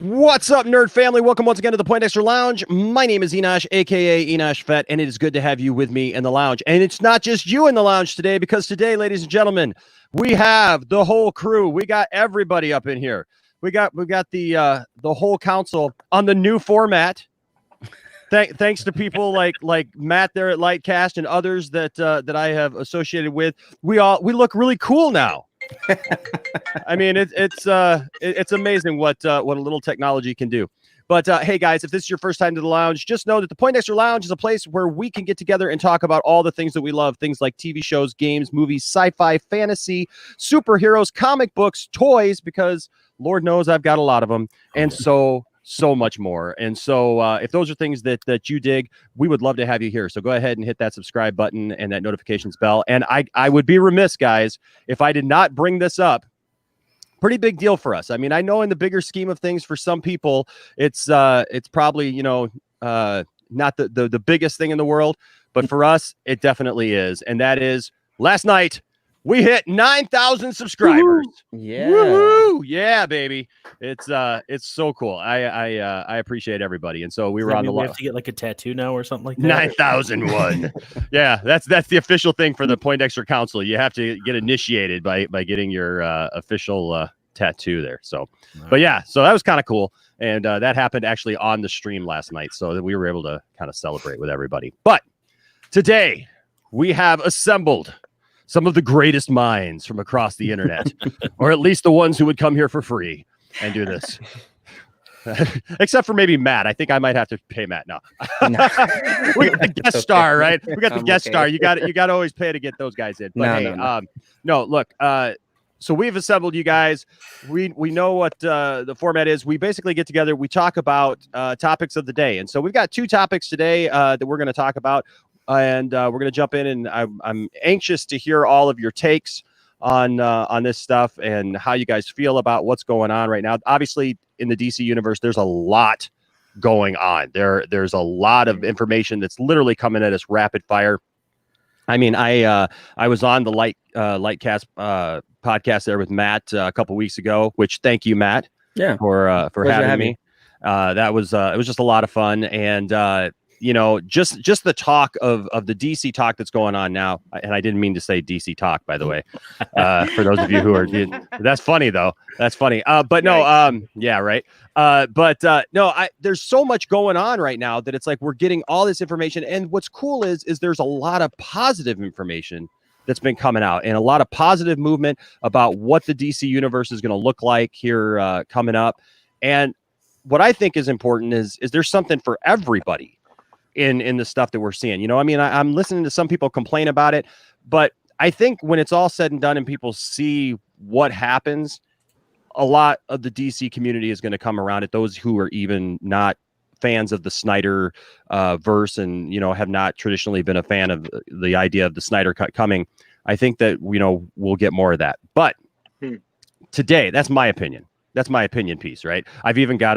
What's up, nerd family? Welcome once again to the Poindexter Lounge. My name is Enosh, aka Enosh Fett, and it is good to have you with me in the lounge. And it's not just you in the lounge today, because today, ladies and gentlemen, we have the whole crew. We got everybody up in here. We got the whole council on the new format. Thanks to people like Matt there at Lightcast and others that I have associated with. We look really cool now. I mean, it's amazing what a little technology can do. But hey, guys, if this is your first time to the lounge, just know that the Poindexter Lounge is a place where we can get together and talk about all the things that we love. Things like TV shows, games, movies, sci-fi, fantasy, superheroes, comic books, toys, because Lord knows I've got a lot of them. And so much more. And so if those are things that you dig, we would love to have you here. So go ahead and hit that subscribe button and that notifications bell. And I would be remiss, guys, if I did not bring this up. Pretty big deal for us. I mean, I know in the bigger scheme of things, for some people, it's probably, not the biggest thing in the world, but for us, it definitely is. And that is, last night we hit 9,000 subscribers. Yeah. Woo-hoo! Yeah, baby. It's so cool. I appreciate everybody. And so we were on the we have to get like a tattoo now or something like that. 9,001. Yeah, that's the official thing for the Poindexter Council. You have to get initiated by getting your official tattoo there. So, but yeah, so that was kind of cool. And that happened actually on the stream last night. So that we were able to kind of celebrate with everybody. But today we have assembled some of the greatest minds from across the internet, or at least the ones who would come here for free and do this. Except for maybe Matt. I think I might have to pay Matt. No. We got the guest star, right? We got the guest star. You got to always pay to get those guys in. But no, look, so we've assembled you guys. We know what the format is. We basically get together. We talk about topics of the day. And so we've got two topics today that we're going to talk about. And we're going to jump in, and I'm anxious to hear all of your takes on this stuff and how you guys feel about what's going on right now. Obviously, in the DC universe, there's a lot going on. There's a lot of information that's literally coming at us rapid fire. I mean, I was on the Lightcast podcast there with Matt a couple weeks ago, which thank you, Matt, for having me. It was just a lot of fun. And just the talk of the DC talk that's going on now. And I didn't mean to say DC talk, by the way, for those of you who are, that's funny though. That's funny. But no, yeah, right. There's so much going on right now that it's like, we're getting all this information. And what's cool is there's a lot of positive information that's been coming out, and a lot of positive movement about what the DC universe is going to look like here coming up. And what I think is important is there's something for everybody in the stuff that we're seeing. I mean, I'm listening to some people complain about it, but I think when it's all said and done and people see what happens, a lot of the DC community is going to come around it. Those who are even not fans of the Snyder verse and, have not traditionally been a fan of the idea of the Snyder cut coming, I think that, we'll get more of that. But today, that's my opinion. That's my opinion piece, right? I've even got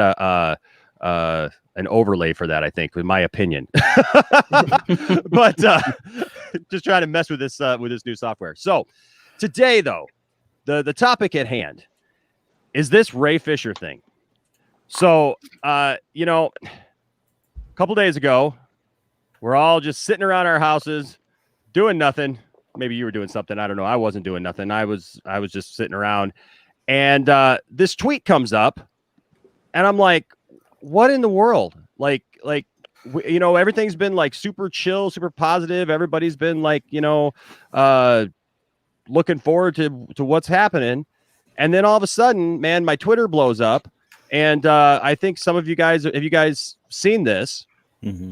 an overlay for that, I think, with my opinion. But just trying to mess with this new software. So today, though, the topic at hand is this Ray Fisher thing. So a couple days ago, we're all just sitting around our houses doing nothing. Maybe you were doing something. I don't know. I wasn't doing nothing. I was just sitting around, and this tweet comes up, and I'm like, what in the world? Like, everything's been like super chill, super positive. Everybody's been like, looking forward to what's happening. And then all of a sudden, man, my Twitter blows up. And I think some of you guys, have you guys seen this? Mm-hmm.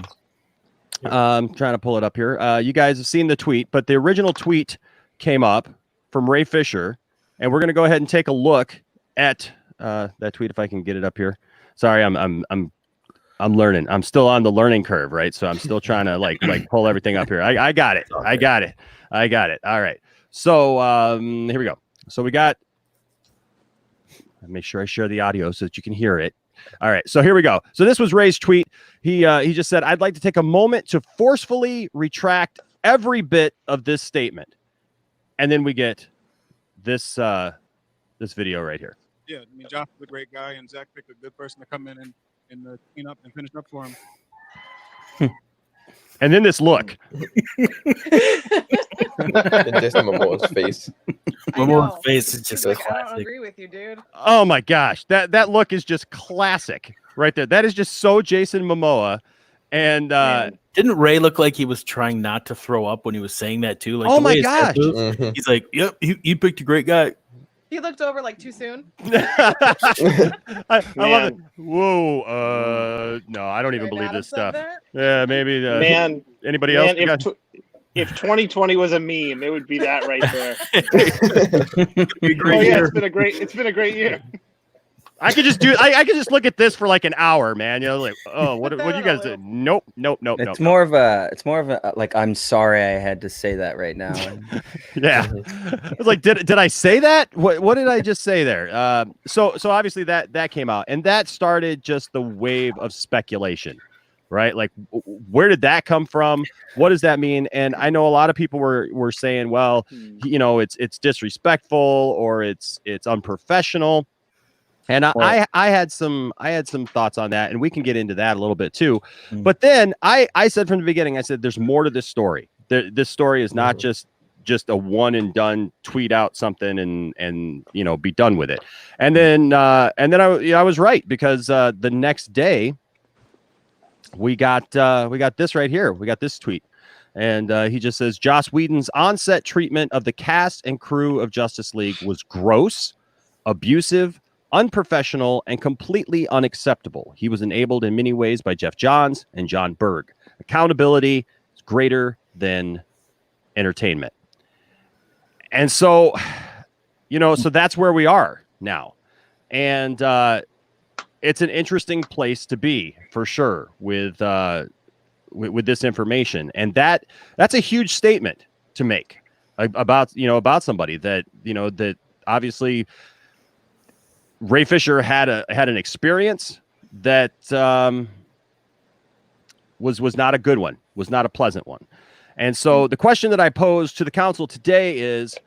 I'm trying to pull it up here. You guys have seen the tweet, but the original tweet came up from Ray Fisher. And we're going to go ahead and take a look at that tweet if I can get it up here. Sorry, I'm learning. I'm still on the learning curve, right? So I'm still trying to like pull everything up here. I got it. I got it. All right. So here we go. So we got. Make sure I share the audio so that you can hear it. All right. So here we go. So this was Ray's tweet. He just said, "I'd like to take a moment to forcefully retract every bit of this statement," and then we get this video right here. Yeah, I mean, Josh is a great guy, and Zach picked a good person to come in and clean up and finish up for him. And then this look. Jason Momoa's face. Momoa's face is just He's like, I don't classic. agree with you, dude. Oh my gosh, that look is just classic right there. That is just so Jason Momoa. And Didn't Ray look like he was trying not to throw up when he was saying that too? Like, oh the my way his head gosh. moved, he's like, "Yep, you picked a great guy." He looked over like too soon. I love it. Whoa, no, I don't even Ray believe this Maddox said stuff. that? Yeah, maybe. Man, Anybody else? if 2020 was a meme, it would be that right there. Great Oh yeah, year. it's been a great year. I could just I could just look at this for like an hour, man. You know, like, oh, what you guys do? Nope. It's more of a like, I'm sorry I had to say that right now. Yeah. I was like, did I say that? What did I just say there? So obviously that came out, and that started just the wave of speculation, right? Like, where did that come from? What does that mean? And I know a lot of people were saying, well, you know, it's disrespectful or it's unprofessional. And I had some thoughts on that, and we can get into that a little bit too. But then I said from the beginning, I said there's more to this story. This story is not just a one and done, tweet out something and you know, be done with it. And then I was right, because the next day we got this right here. We got this tweet, and he just says Joss Whedon's on-set treatment of the cast and crew of Justice League was gross, abusive, unprofessional, and completely unacceptable. He was enabled in many ways by Jeff Johns and John Berg. Accountability is greater than entertainment. And so, you know, so that's where we are now. And it's an interesting place to be, for sure, with this information. And that's a huge statement to make about somebody that, you know, that obviously Ray Fisher had an experience that was not a good one, was not a pleasant one. And so the question that I posed to the council today is,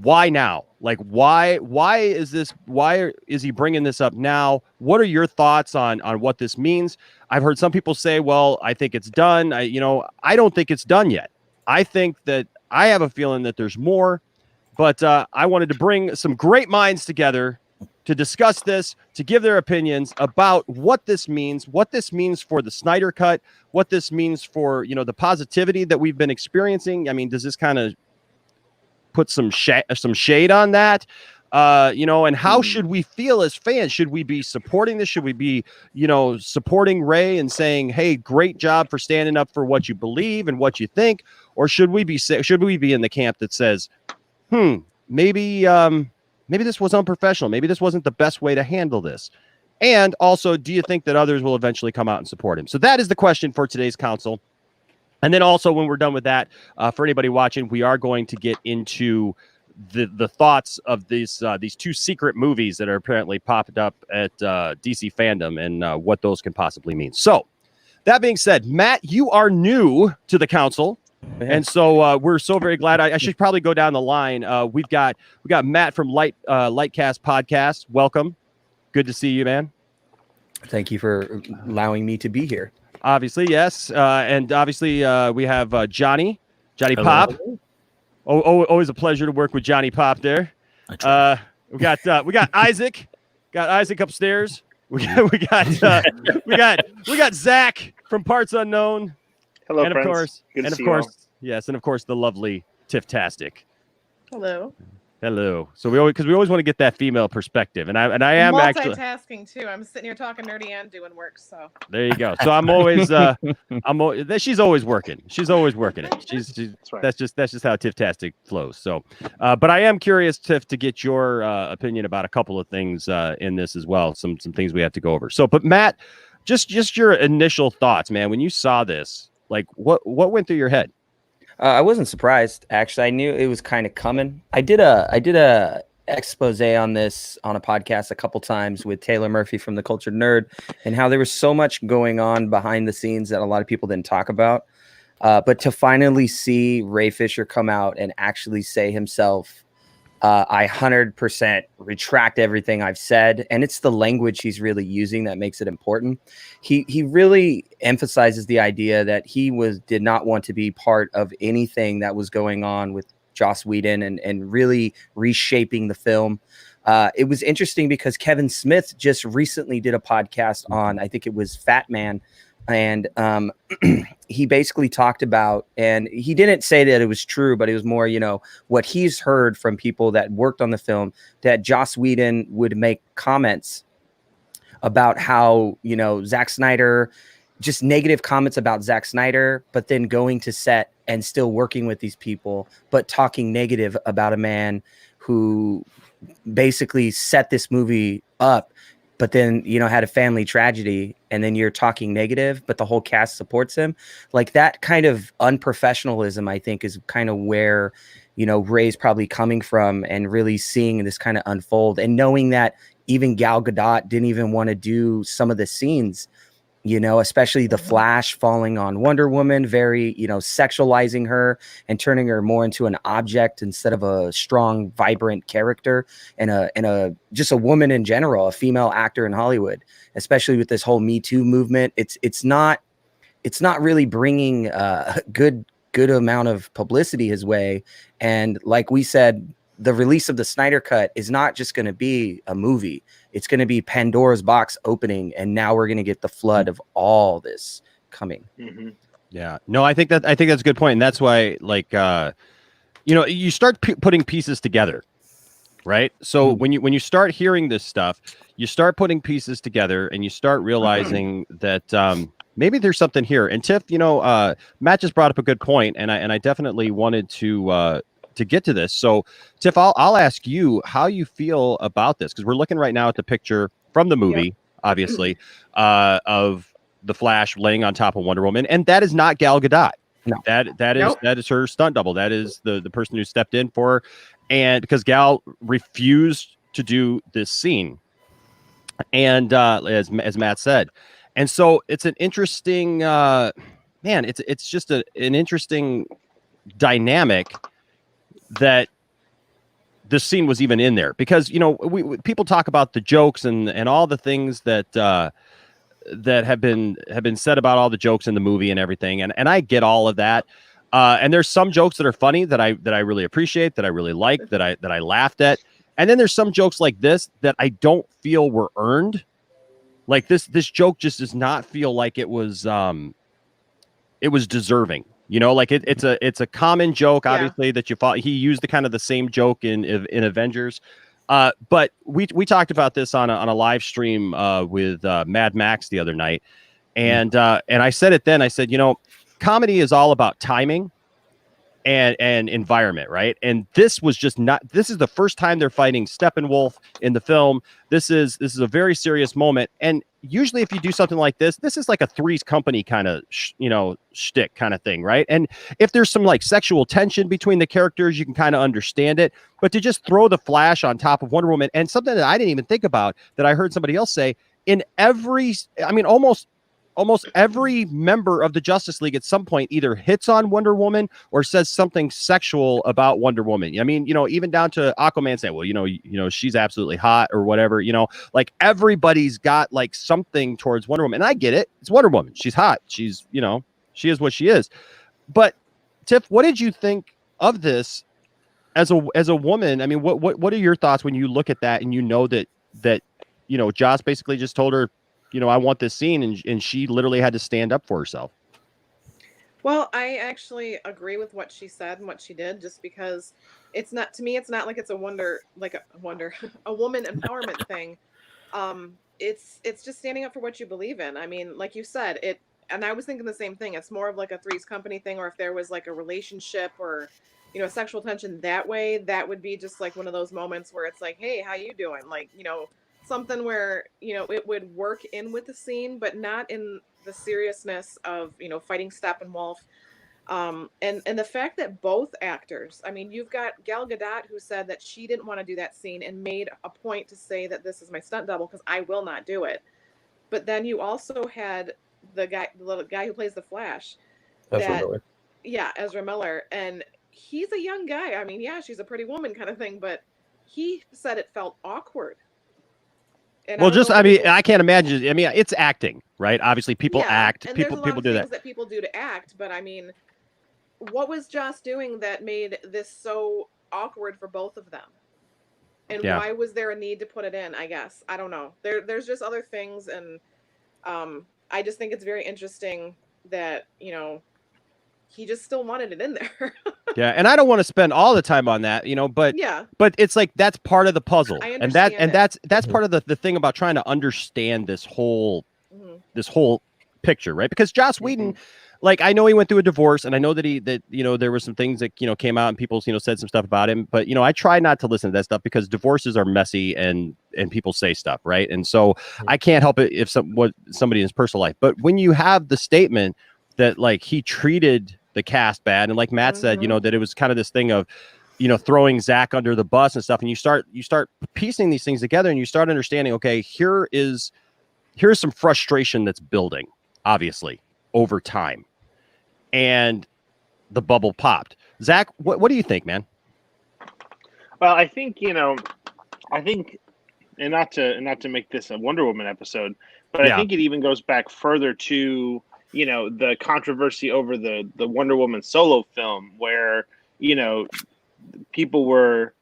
why now? Like, why is he bringing this up now? What are your thoughts on what this means? I've heard some people say, well, I think it's done. I don't think it's done yet. I think that I have a feeling that there's more. But I wanted to bring some great minds together to discuss this, to give their opinions about what this means for the Snyder Cut, what this means for, you know, the positivity that we've been experiencing. I mean, does this kind of put some shade on that? You know, and how should we feel as fans? Should we be supporting this? Should we be, you know, supporting Ray and saying, hey, great job for standing up for what you believe and what you think? Or should we be in the camp that says, maybe this was unprofessional. Maybe this wasn't the best way to handle this. And also, do you think that others will eventually come out and support him? So that is the question for today's council. And then also, when we're done with that, for anybody watching, we are going to get into the thoughts of these two secret movies that are apparently popped up at DC Fandom and what those can possibly mean. So that being said, Matt, you are new to the council. And so we're so very glad. I should probably go down the line. We got Matt from Lightcast Podcast. Welcome. Good to see you, man. Thank you for allowing me to be here. Obviously, yes. And obviously, we have Johnny Hello. Pop. Always a pleasure to work with Johnny Pop there. We got Isaac. Got Isaac upstairs. We got Zach from Parts Unknown. Hello, and of friends. course, Good to and of see you course, all. yes, and of course, the lovely Tiff-tastic. Hello. So we always want to get that female perspective, and I am actually multitasking too. I'm sitting here talking nerdy and doing work. So there you go. So I'm always she's always working. She's always working it. That's just how Tiff-tastic flows. So, but I am curious, Tiff, to get your opinion about a couple of things in this as well. Some things we have to go over. So, but Matt, just your initial thoughts, man, when you saw this. Like, what went through your head? I wasn't surprised. Actually, I knew it was kind of coming. I did a expose on this on a podcast a couple times with Taylor Murphy from The Cultured Nerd, and how there was so much going on behind the scenes that a lot of people didn't talk about. But to finally see Ray Fisher come out and actually say himself I 100% retract everything I've said, and it's the language he's really using that makes it important. He really emphasizes the idea that he did not want to be part of anything that was going on with Joss Whedon and really reshaping the film. It was interesting because Kevin Smith just recently did a podcast on, I think it was Fat Man, and he basically talked about, and he didn't say that it was true, but it was more, what he's heard from people that worked on the film, that Joss Whedon would make comments about how, Zack Snyder, just negative comments about Zack Snyder, but then going to set and still working with these people, but talking negative about a man who basically set this movie up, but then, had a family tragedy, and then you're talking negative, but the whole cast supports him. Like, that kind of unprofessionalism, I think, is kind of where, Ray's probably coming from, and really seeing this kind of unfold, and knowing that even Gal Gadot didn't even want to do some of the scenes, especially the Flash falling on Wonder Woman, very, sexualizing her and turning her more into an object instead of a strong, vibrant character, and just a woman in general, a female actor in Hollywood, especially with this whole Me Too movement. It's not really bringing a good amount of publicity his way. And like we said, the release of the Snyder Cut is not just going to be a movie. It's going to be Pandora's box opening, and now we're going to get the flood of all this coming. Mm-hmm. Yeah, no, I think that's a good point, and that's why, you start putting pieces together, right? So when you start hearing this stuff, you start putting pieces together, and you start realizing that maybe there's something here. And Tiff, Matt just brought up a good point, and I definitely wanted to get to this. So, Tiff, I'll ask you how you feel about this, because we're looking right now at the picture from the movie, obviously, of the Flash laying on top of Wonder Woman, and that is not Gal Gadot. No. That is her stunt double. That is the person who stepped in for her, and because Gal refused to do this scene, and as Matt said, and so it's an interesting it's just an interesting dynamic that this scene was even in there, because people talk about the jokes and all the things that have been said about all the jokes in the movie and everything, and I get all of that, and there's some jokes that are funny that I really appreciate, that I really like, that I laughed at, and then there's some jokes like this that I don't feel were earned. Like this joke just does not feel like it was deserving. It's a common joke, obviously, that you thought he used the same joke in Avengers. But we talked about this on a live stream with Mad Max the other night. And I said it then. I said, comedy is all about timing and environment, right? And this was just not. This is the first time they're fighting Steppenwolf in the film. This is a very serious moment. And usually, if you do something like this is like a Three's Company kind of shtick kind of thing, right? And if there's some sexual tension between the characters, you can kind of understand it. But to just throw the Flash on top of Wonder Woman, and something that I didn't even think about, that I heard somebody else say, almost every member of the Justice League at some point either hits on Wonder Woman or says something sexual about Wonder Woman. Even down to Aquaman saying, well, she's absolutely hot or whatever, everybody's got something towards Wonder Woman. And I get it. It's Wonder Woman. She's hot. She's, she is what she is. But Tiff, what did you think of this as a woman? I mean, what are your thoughts when you look at that and that Joss basically just told her, I want this scene, and she literally had to stand up for herself? Well, I actually agree with what she said and what she did, just because it's not, to me, it's not like it's a woman empowerment thing. It's just standing up for what you believe in. I mean, like you said, and I was thinking the same thing. It's more of like a Three's Company thing, or if there was like a relationship or, sexual tension that way, that would be just like one of those moments where it's like, hey, how you doing? Something where, it would work in with the scene, but not in the seriousness of, fighting Steppenwolf. And the fact that both actors, I mean, you've got Gal Gadot, who said that she didn't want to do that scene and made a point to say that this is my stunt double because I will not do it. But then you also had the little guy who plays the Flash. Ezra Miller. Yeah, Ezra Miller. And he's a young guy. I mean, yeah, she's a pretty woman kind of thing, but he said it felt awkward. And Well, don't just know I if mean, it- I can't imagine. I mean, it's acting, right? Obviously, people Yeah, act. and People there's a lot of do things that. people do to act, but I mean, what was Joss doing that made this so awkward for both of them? And Yeah. why was there a need to put it in? I guess I don't know. There's just other things, and I just think it's very interesting that he just still wanted it in there. Yeah, and I don't want to spend all the time on that, but Yeah, it's like that's part of the puzzle, I and understand it. that's part of the thing about trying to understand this whole Mhm. picture, right? Because Joss Whedon, like I know he went through a divorce, and I know that there were some things that came out and people said some stuff about him, but I try not to listen to that stuff because divorces are messy and people say stuff, right? And so I can't help it if somebody in his personal life, but when you have the statement that like he treated the cast bad, and like Matt said, that it was kind of this thing of throwing Zach under the bus and stuff, and you start piecing these things together, and you start understanding, okay, here's some frustration that's building, obviously, over time, and the bubble popped. Zach, what do you think, man? Well, I think and not to make this a Wonder Woman episode, but Yeah. I think it even goes back further to the controversy over the Wonder Woman solo film, where people were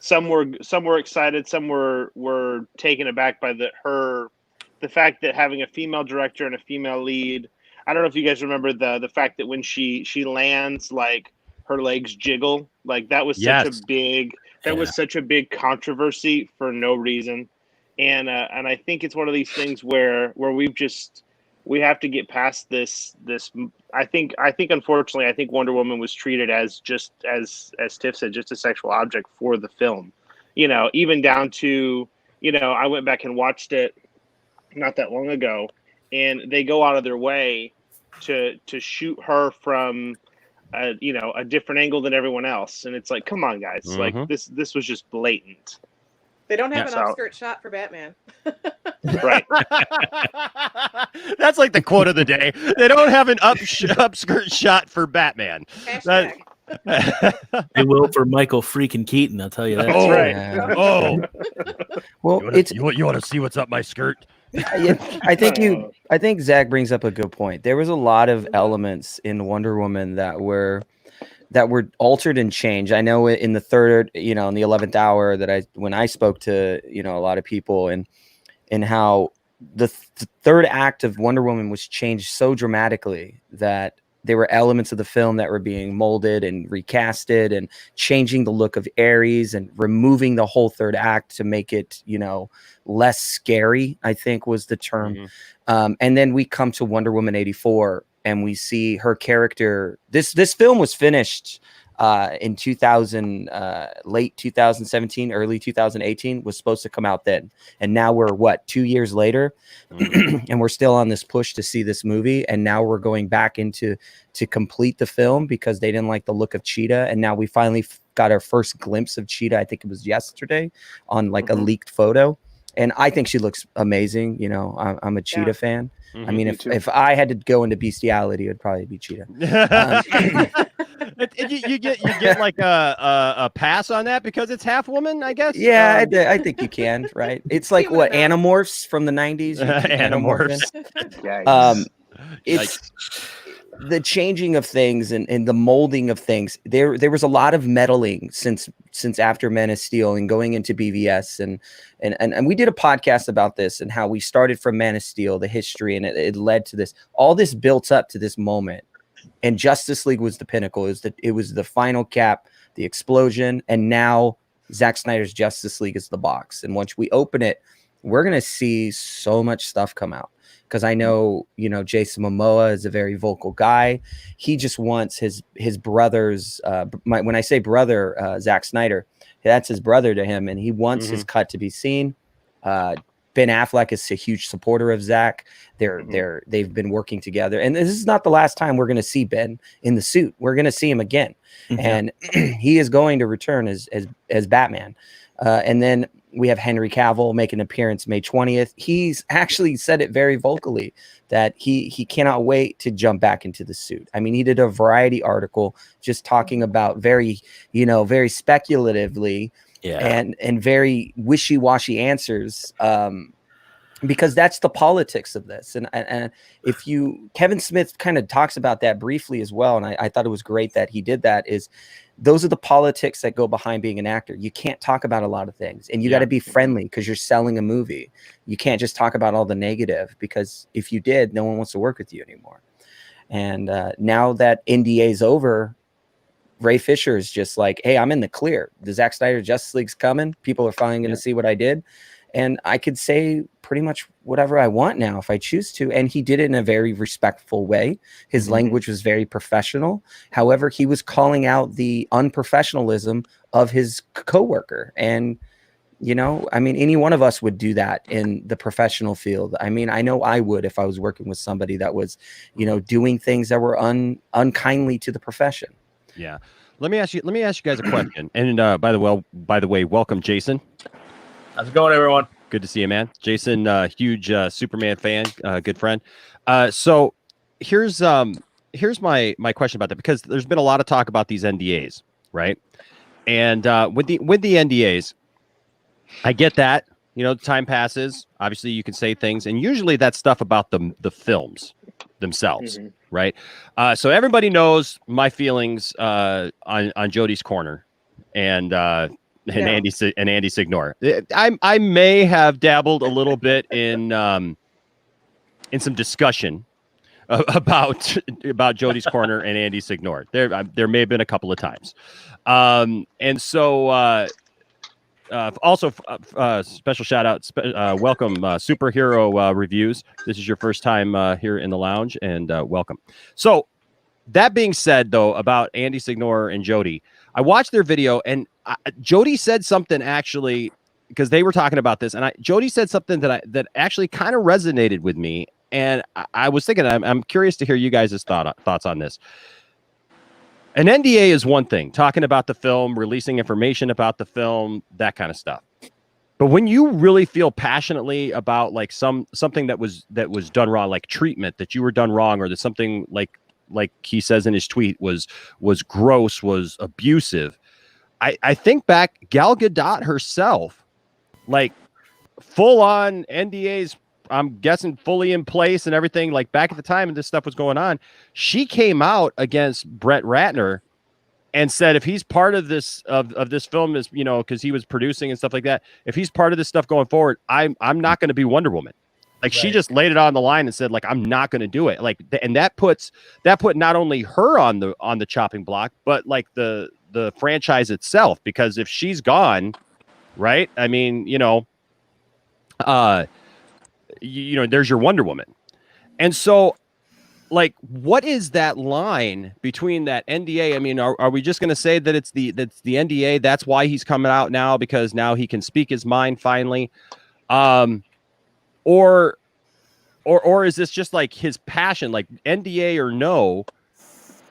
some were excited, some were taken aback by the fact that having a female director and a female lead. I don't know if you guys remember the fact that when she lands, like her legs jiggle, like that was such a big controversy for no reason. And I think it's one of these things where we have to get past this. I think unfortunately, I think Wonder Woman was treated as just as Tiff said, just a sexual object for the film. Even down to I went back and watched it not that long ago, and they go out of their way to shoot her from a different angle than everyone else, and it's like, come on, guys, like this was just blatant. They don't have an upskirt shot for Batman. Right. That's like the quote of the day. They don't have an upskirt shot for Batman. Hashtag. They will for Michael freaking Keaton. I'll tell you that. That's right. Yeah. Oh, Well, you want to see what's up my skirt? I think Zach brings up a good point. There was a lot of elements in Wonder Woman that were altered and changed. I know in the third, in the 11th hour when I spoke to, a lot of people and how the third act of Wonder Woman was changed so dramatically that there were elements of the film that were being molded and recasted and changing the look of Ares and removing the whole third act to make it, less scary, I think was the term. And then we come to Wonder Woman 84 and we see her character. This film was finished in 2000, late 2017, early 2018, was supposed to come out then. And now we're 2 years later, and we're still on this push to see this movie. And now we're going back to complete the film because they didn't like the look of Cheetah. And now we finally got our first glimpse of Cheetah. I think it was yesterday on like a leaked photo. And I think she looks amazing. I'm a Cheetah fan. I mean, if I had to go into bestiality, it would probably be Cheetah. You get like a pass on that because it's half woman, I guess. Yeah, I think you can, right? It's like what Animorphs from the 90s. Animorphs. It's the changing of things and the molding of things. There was a lot of meddling since after Men of Steel and going into BVS and we did a podcast about this and how we started from Man of Steel, the history, and it led to this. All this built up to this moment, and Justice League was the pinnacle. It was the final cap, the explosion, and now Zack Snyder's Justice League is the box. And once we open it, we're gonna see so much stuff come out. Because I know, Jason Momoa is a very vocal guy. He just wants his brother's. When I say brother, Zack Snyder, that's his brother to him, and he wants his cut to be seen. Ben Affleck is a huge supporter of Zack. They've been working together, and this is not the last time we're going to see Ben in the suit. We're going to see him again, and he is going to return as Batman. And then We have Henry Cavill make an appearance May 20th. He's actually said it very vocally that he cannot wait to jump back into the suit. I mean, he did a Variety article just talking about very speculatively and very wishy-washy answers. Because that's the politics of this. And if Kevin Smith kind of talks about that briefly as well. And I thought it was great that he did that. Is those are the politics that go behind being an actor. You can't talk about a lot of things, and you got to be friendly because you're selling a movie. You can't just talk about all the negative, because if you did, no one wants to work with you anymore. And now that NDA is over, Ray Fisher is just like, hey, I'm in the clear. The Zack Snyder Justice League's coming. People are finally going to see what I did. And I could say pretty much whatever I want now if I choose to. And he did it in a very respectful way. His language was very professional. However, he was calling out the unprofessionalism of his coworker. And, I mean, any one of us would do that in the professional field. I mean, I know I would if I was working with somebody that was, doing things that were unkindly to the profession. Yeah. Let me ask you guys a question. And by the way, welcome, Jason. How's it going, everyone? Good to see you, man. Jason, huge Superman fan, good friend. So here's my question about that, because there's been a lot of talk about these NDAs, right? And with the NDAs, I get that. Time passes. Obviously, you can say things, and usually that's stuff about the films themselves, right? So everybody knows my feelings on Jodie's Corner, and Andy Signore. I may have dabbled a little bit in some discussion about Jodie's Corner and Andy Signore. There may have been a couple of times, and so also special shout out, welcome Superhero Reviews. This is your first time here in the lounge, and welcome. So that being said, though, about Andy Signore and Jodie, I watched their video, and Jodie said something, actually, because they were talking about this, and Jodie said something that actually kind of resonated with me, and I was thinking, I'm curious to hear you guys' thoughts on this. An NDA is one thing, talking about the film, releasing information about the film, that kind of stuff. But when you really feel passionately about like something that was done wrong, like treatment that you were done wrong, or that something like he says in his tweet was gross, was abusive. I think back, Gal Gadot herself, like full on NDAs, I'm guessing fully in place and everything, like back at the time and this stuff was going on, she came out against Brett Ratner and said, if he's part of this of this film, is because he was producing and stuff like that, if he's part of this stuff going forward, I'm not going to be Wonder Woman. Like, she just laid it on the line and said, like, I'm not going to do it. Like, and that put not only her on the chopping block, but like the franchise itself, because if she's gone, right? I mean, there's your Wonder Woman. And so, like, what is that line between that NDA? I mean, are we just going to say that it's the NDA? That's why he's coming out now, because now he can speak his mind finally. Or is this just like his passion, like NDA or no?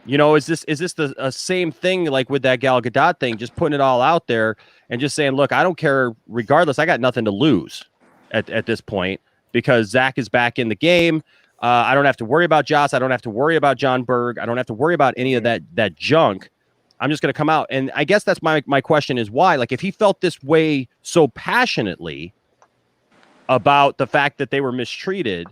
Is this the same thing like with that Gal Gadot thing, just putting it all out there and just saying, look, I don't care, regardless, I got nothing to lose at this point, because Zach is back in the game. I don't have to worry about Joss. I don't have to worry about John Berg. I don't have to worry about any of that junk. I'm just going to come out. And I guess that's my question is why, like, if he felt this way so passionately about the fact that they were mistreated,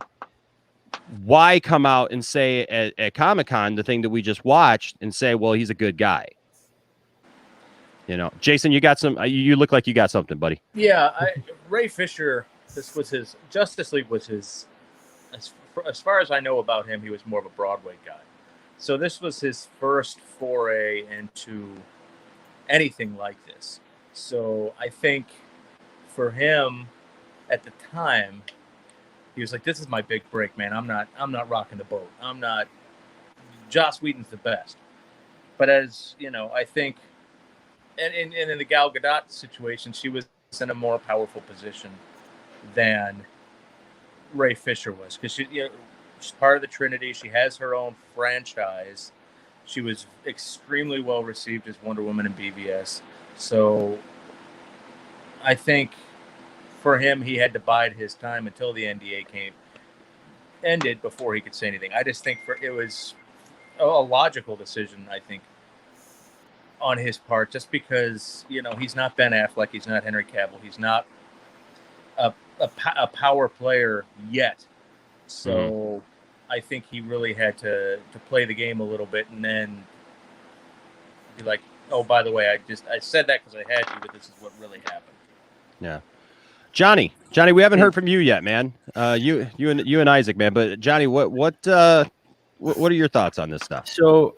why come out and say at Comic-Con the thing that we just watched and say, well, he's a good guy? Jason, you got you look like you got something, buddy. Yeah, Ray Fisher, this was his Justice League was his, as far as I know about him, he was more of a Broadway guy. So this was his first foray into anything like this. So I think for him at the time, he was like, this is my big break, man. I'm not rocking the boat. Joss Whedon's the best. But as I think, and in the Gal Gadot situation, she was in a more powerful position than Ray Fisher was, because she's part of the Trinity. She has her own franchise. She was extremely well received as Wonder Woman in BVS. So I think for him, he had to bide his time until the NDA ended before he could say anything. I just think it was a logical decision, I think, on his part, just because, he's not Ben Affleck, he's not Henry Cavill, he's not a power player yet. So I think he really had to play the game a little bit and then be like, oh, by the way, I said that because I had to, but this is what really happened. Yeah. Johnny, we haven't heard from you yet, man. You and Isaac, man. But Johnny, what are your thoughts on this stuff? So,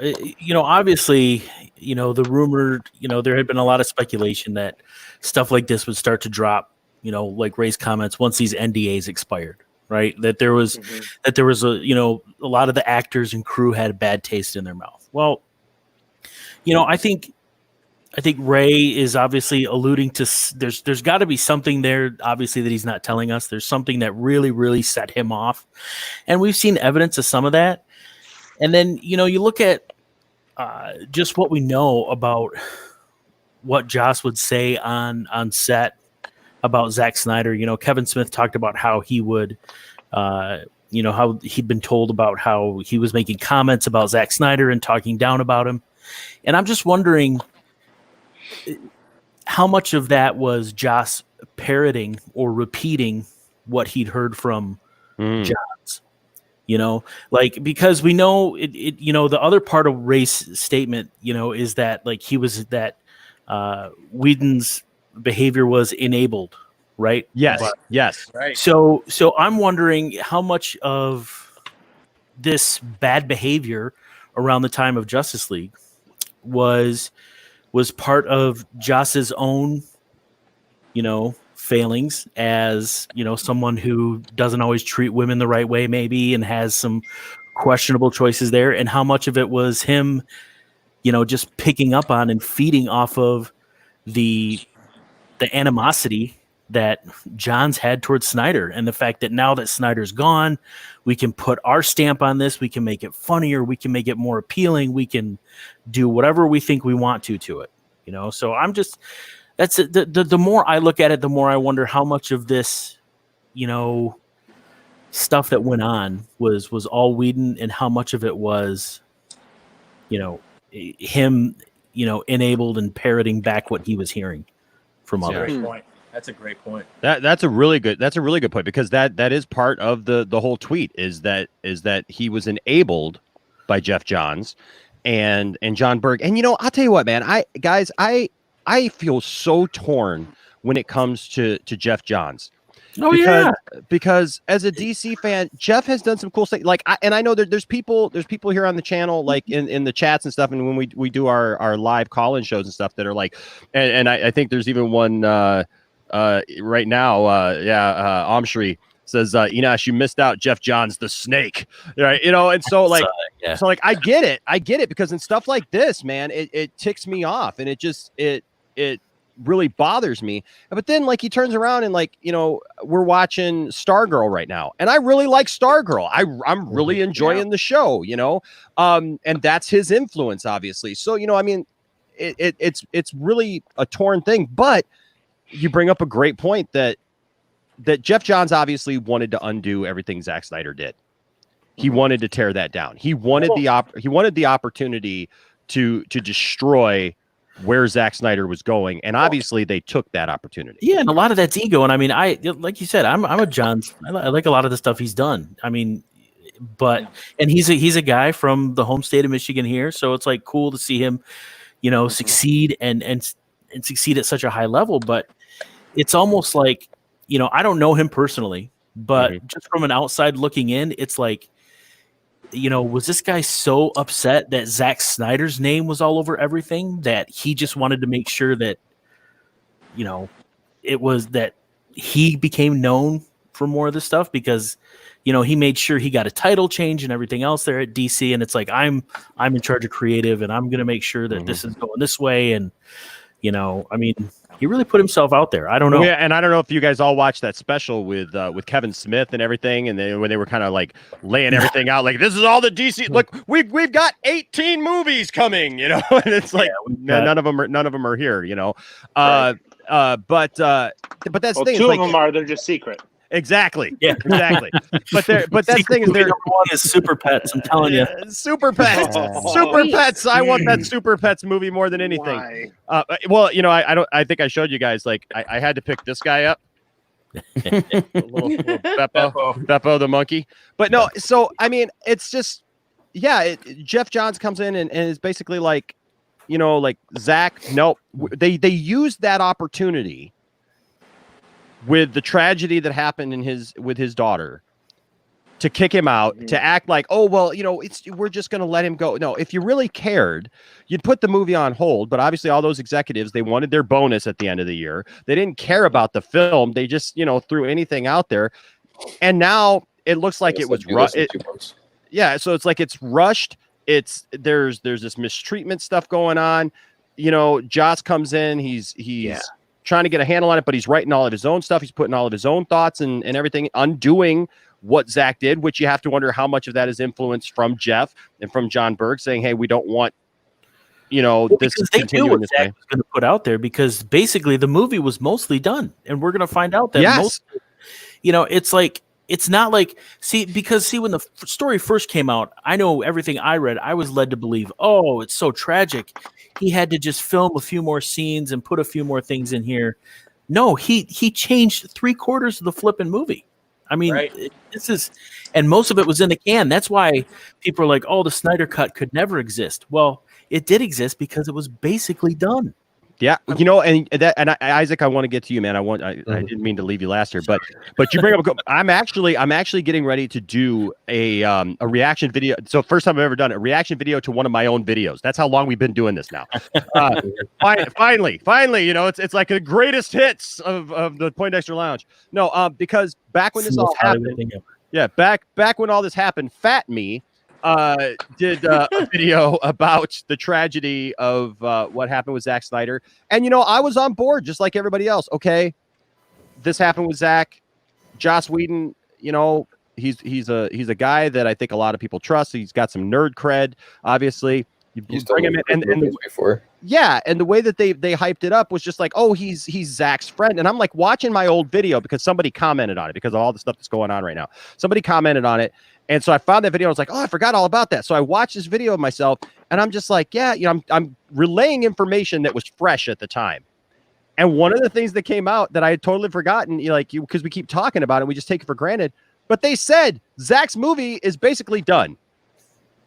obviously, the rumor, there had been a lot of speculation that stuff like this would start to drop, like Ray's comments, once these NDAs expired, right? That there was a lot of the actors and crew had a bad taste in their mouth. Well, I think Ray is obviously alluding to there's got to be something there, obviously, that he's not telling us. There's something that really, really set him off. And we've seen evidence of some of that. And then, you look at just what we know about what Joss would say on set about Zack Snyder. Kevin Smith talked about how he would, how he'd been told about how he was making comments about Zack Snyder and talking down about him. And I'm just wondering how much of that was Joss parroting or repeating what he'd heard from Johns. Because we know the other part of Ray's statement, is that he was that Whedon's behavior was enabled, right? Yes. Yes. Right. So I'm wondering how much of this bad behavior around the time of Justice League was part of Joss's own, failings as, someone who doesn't always treat women the right way, maybe, and has some questionable choices there. And how much of it was him, just picking up on and feeding off of the animosity that Johns had towards Snyder, and the fact that now that Snyder's gone, we can put our stamp on this. We can make it funnier. We can make it more appealing. We can do whatever we think we want to it. So I'm just, that's the more I look at it, the more I wonder how much of this, stuff that went on was all Whedon, and how much of it was, him, enabled and parroting back what he was hearing from others. Great point. That's a great point. That's a really good point, because that is part of the whole tweet is that he was enabled by Jeff Johns and John Berg. And I'll tell you what, man, I feel so torn when it comes to Jeff Johns. Because as a DC fan, Jeff has done some cool stuff. And I know that there's people here on the channel, like in the chats and stuff, and when we do our live call-in shows and stuff, that are like, and I think there's even one right now, Amshri says, Enash, you missed out. Jeff Johns, the snake, right? And so I get it, because in stuff like this, man, it ticks me off, and it really bothers me. But then he turns around and we're watching Stargirl right now, and I really like Stargirl. I'm really enjoying the show, and that's his influence, obviously. So it's really a torn thing. But you bring up a great point that Jeff Johns obviously wanted to undo everything Zack Snyder did. He wanted to tear that down. He wanted the opportunity to destroy where Zack Snyder was going, and obviously they took that opportunity. Yeah, and a lot of that's ego. And I mean, like you said, I'm a Johns. I like a lot of the stuff he's done. I mean, and he's a guy from the home state of Michigan here, so it's cool to see him, succeed and succeed at such a high level. But it's almost like, I don't know him personally, but just from an outside looking in, it's like, was this guy so upset that Zack Snyder's name was all over everything that he just wanted to make sure that, it was that he became known for more of this stuff, because, he made sure he got a title change and everything else there at DC. And it's like, I'm in charge of creative, and I'm going to make sure that this is going this way. And, I mean, he really put himself out there. I don't know. Yeah, and I don't know if you guys all watched that special with Kevin Smith and everything, and when they were kind of laying everything out, this is all the DC. Look, we've got 18 movies coming, and it's none of them are here, But that's the thing. Two It's of them are. They're just secret. Exactly. Yeah. Exactly. But that's the thing is Movie they're number one is Super Pets. I'm telling you. Super Pets. Oh. Super Pets. I want that Super Pets movie more than anything. Why? Well, I don't. I think I showed you guys. Like, I had to pick this guy up. little Beppo the monkey. But no. So I mean, it's just, yeah. Jeff Johns comes in and is basically like, like Zach. Nope. They used that opportunity with the tragedy that happened with his daughter to kick him out, to act like, oh, well, we're just going to let him go. No, if you really cared, you'd put the movie on hold. But obviously all those executives, they wanted their bonus at the end of the year. They didn't care about the film. They just, threw anything out there. And now it looks like it was rushed. Yeah. So it's like, it's rushed. There's this mistreatment stuff going on. Joss comes in, he's trying to get a handle on it, but he's writing all of his own stuff. He's putting all of his own thoughts and everything, undoing what Zach did, which you have to wonder how much of that is influenced from Jeff and from John Berg saying, hey, we don't want, this to continue in this way. Was going to put out there because basically the movie was mostly done, and we're going to find out that most, it's like, it's not like, because when the story first came out, I know everything I read, I was led to believe, oh, it's so tragic. He had to just film a few more scenes and put a few more things in here. No, he changed 3/4 of the flipping movie. I mean, and most of it was in the can. That's why people are like, oh, the Snyder cut could never exist. Well, it did exist because it was basically done. Yeah, and Isaac, I want to get to you, man. I didn't mean to leave you last here, but you bring up. I'm actually getting ready to do a reaction video. So first time I've ever done a reaction video to one of my own videos. That's how long we've been doing this now. Finally, it's like the greatest hits of the Poindexter Lounge. No, because back when this all happened, back when all this happened, Fat Me did a video about the tragedy of what happened with Zack Snyder. And, I was on board just like everybody else. Okay, this happened with Zack. Joss Whedon, he's a guy that I think a lot of people trust. He's got some nerd cred, obviously. You bring him in, and before. Yeah, and the way that they hyped it up was just like, oh, he's Zach's friend. And I'm like watching my old video because somebody commented on it because of all the stuff that's going on right now. Somebody commented on it. And so I found that video. I was like, oh, I forgot all about that. So I watched this video of myself and I'm just like, yeah, I'm relaying information that was fresh at the time. And one of the things that came out that I had totally forgotten, because we keep talking about it, we just take it for granted. But they said Zach's movie is basically done.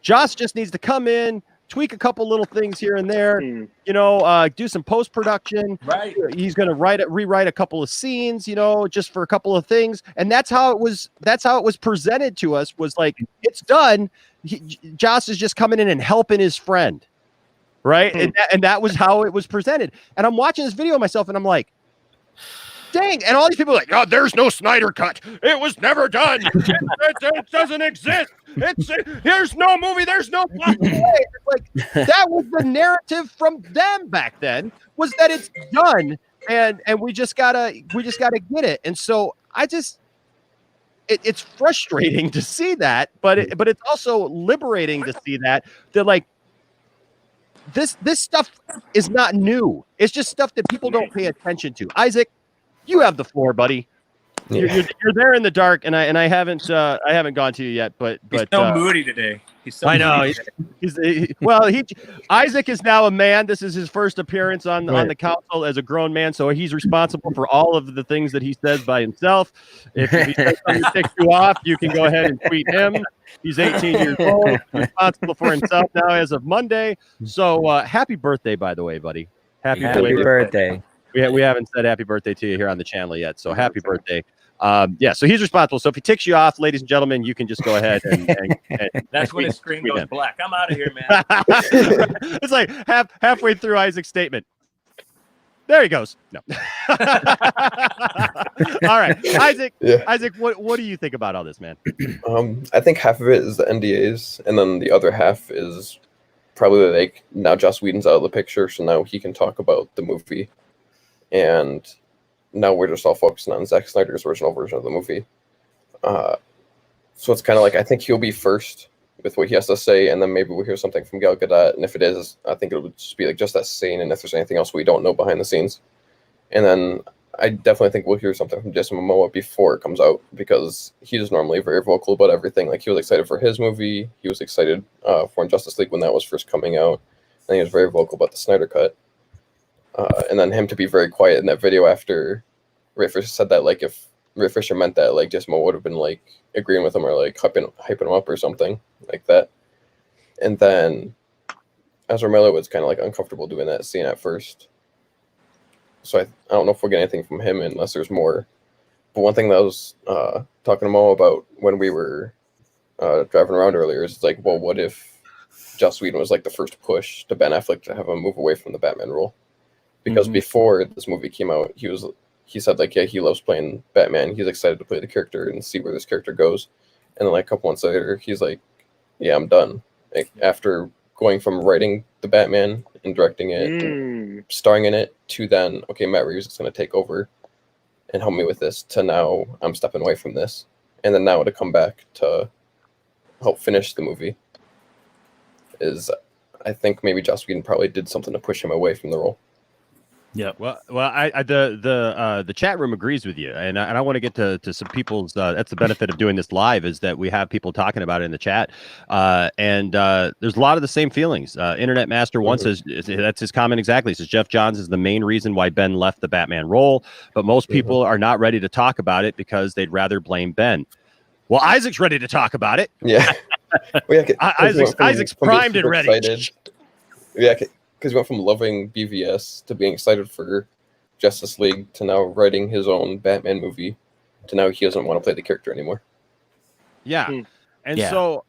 Joss just needs to come in, tweak a couple little things here and there, do some post-production. Right. He's going to rewrite a couple of scenes, just for a couple of things. And that's how it was presented to us, was like, it's done. Joss is just coming in and helping his friend. Right. And that was how it was presented. And I'm watching this video myself and I'm like, dang. And all these people are like, oh, there's no Snyder cut. It was never done. It doesn't exist. There's no movie. There's no way. It's like, that was the narrative from them back then, was that it's done. And we just gotta get it. And so it's frustrating to see that, but it's also liberating to see that like, this stuff is not new. It's just stuff that people don't pay attention to. Isaac, you have the floor, buddy. You're there in the dark, and I haven't gone to you yet, but he's so moody today. He's so I know. Isaac is now a man. This is his first appearance on the council as a grown man, so he's responsible for all of the things that he says by himself. If he says something ticks you off, you can go ahead and tweet him. He's 18 years old, responsible for himself now as of Monday. So happy birthday, by the way, buddy. Happy birthday. We haven't said happy birthday to you here on the channel yet, so happy birthday. So he's responsible. So if he ticks you off, ladies and gentlemen, you can just go ahead and that's when his screen goes black. I'm out of here, man. It's like halfway through Isaac's statement. There he goes. No. All right, Isaac. Yeah. Isaac, what do you think about all this, man? I think half of it is the NDAs, and then the other half is probably like now Joss Whedon's out of the picture, so now he can talk about the movie, and now we're just all focusing on Zack Snyder's original version of the movie. So it's kind of like, I think he'll be first with what he has to say, and then maybe we'll hear something from Gal Gadot, and if it is, I think it'll just be like just that scene, and if there's anything else we don't know behind the scenes. And then I definitely think we'll hear something from Jason Momoa before it comes out, because he's normally very vocal about everything. Like, he was excited for his movie. He was excited for Justice League when that was first coming out. And he was very vocal about the Snyder Cut. And then him to be very quiet in that video after Ray Fisher said that, like, if Ray Fisher meant that, like, Jason Momoa would have been, like, agreeing with him or, like, hyping him up or something like that. And then Ezra Miller was kind of, like, uncomfortable doing that scene at first. So I don't know if we'll get anything from him unless there's more. But one thing that I was talking to Mo about when we were driving around earlier is, like, well, what if Joss Whedon was, like, the first push to Ben Affleck to have him move away from the Batman role? Because before this movie came out, he said, like, yeah, he loves playing Batman. He's excited to play the character and see where this character goes. And then, like, a couple months later, he's like, yeah, I'm done. Like, after going from writing the Batman and directing it, starring in it, to then, okay, Matt Reeves is going to take over and help me with this, to now I'm stepping away from this. And then now to come back to help finish the movie is, I think maybe Joss Whedon probably did something to push him away from the role. Yeah. Well, the chat room agrees with you, and I want to get to some people's. That's the benefit of doing this live, is that we have people talking about it in the chat, and there's a lot of the same feelings. Internet Master One says that's his comment exactly. He says Jeff Johns is the main reason why Ben left the Batman role, but most people are not ready to talk about it because they'd rather blame Ben. Well, Isaac's ready to talk about it. Yeah, Isaac's primed and ready. Excited. Yeah. Because he went from loving BVS to being excited for Justice League to now writing his own Batman movie to now he doesn't want to play the character anymore. Yeah. And so,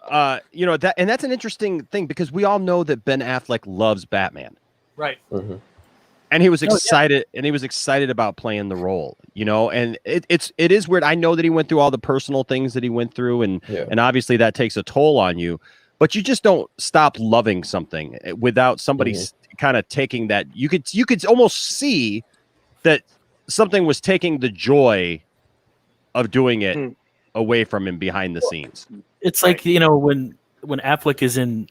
that's an interesting thing, because we all know that Ben Affleck loves Batman. Right. And he was excited, and he was excited about playing the role, and it is weird. I know that he went through all the personal things that he went through, and obviously that takes a toll on you. But you just don't stop loving something without somebody kind of taking that. You could almost see that something was taking the joy of doing it away from him behind the scenes. It's like, when Affleck is in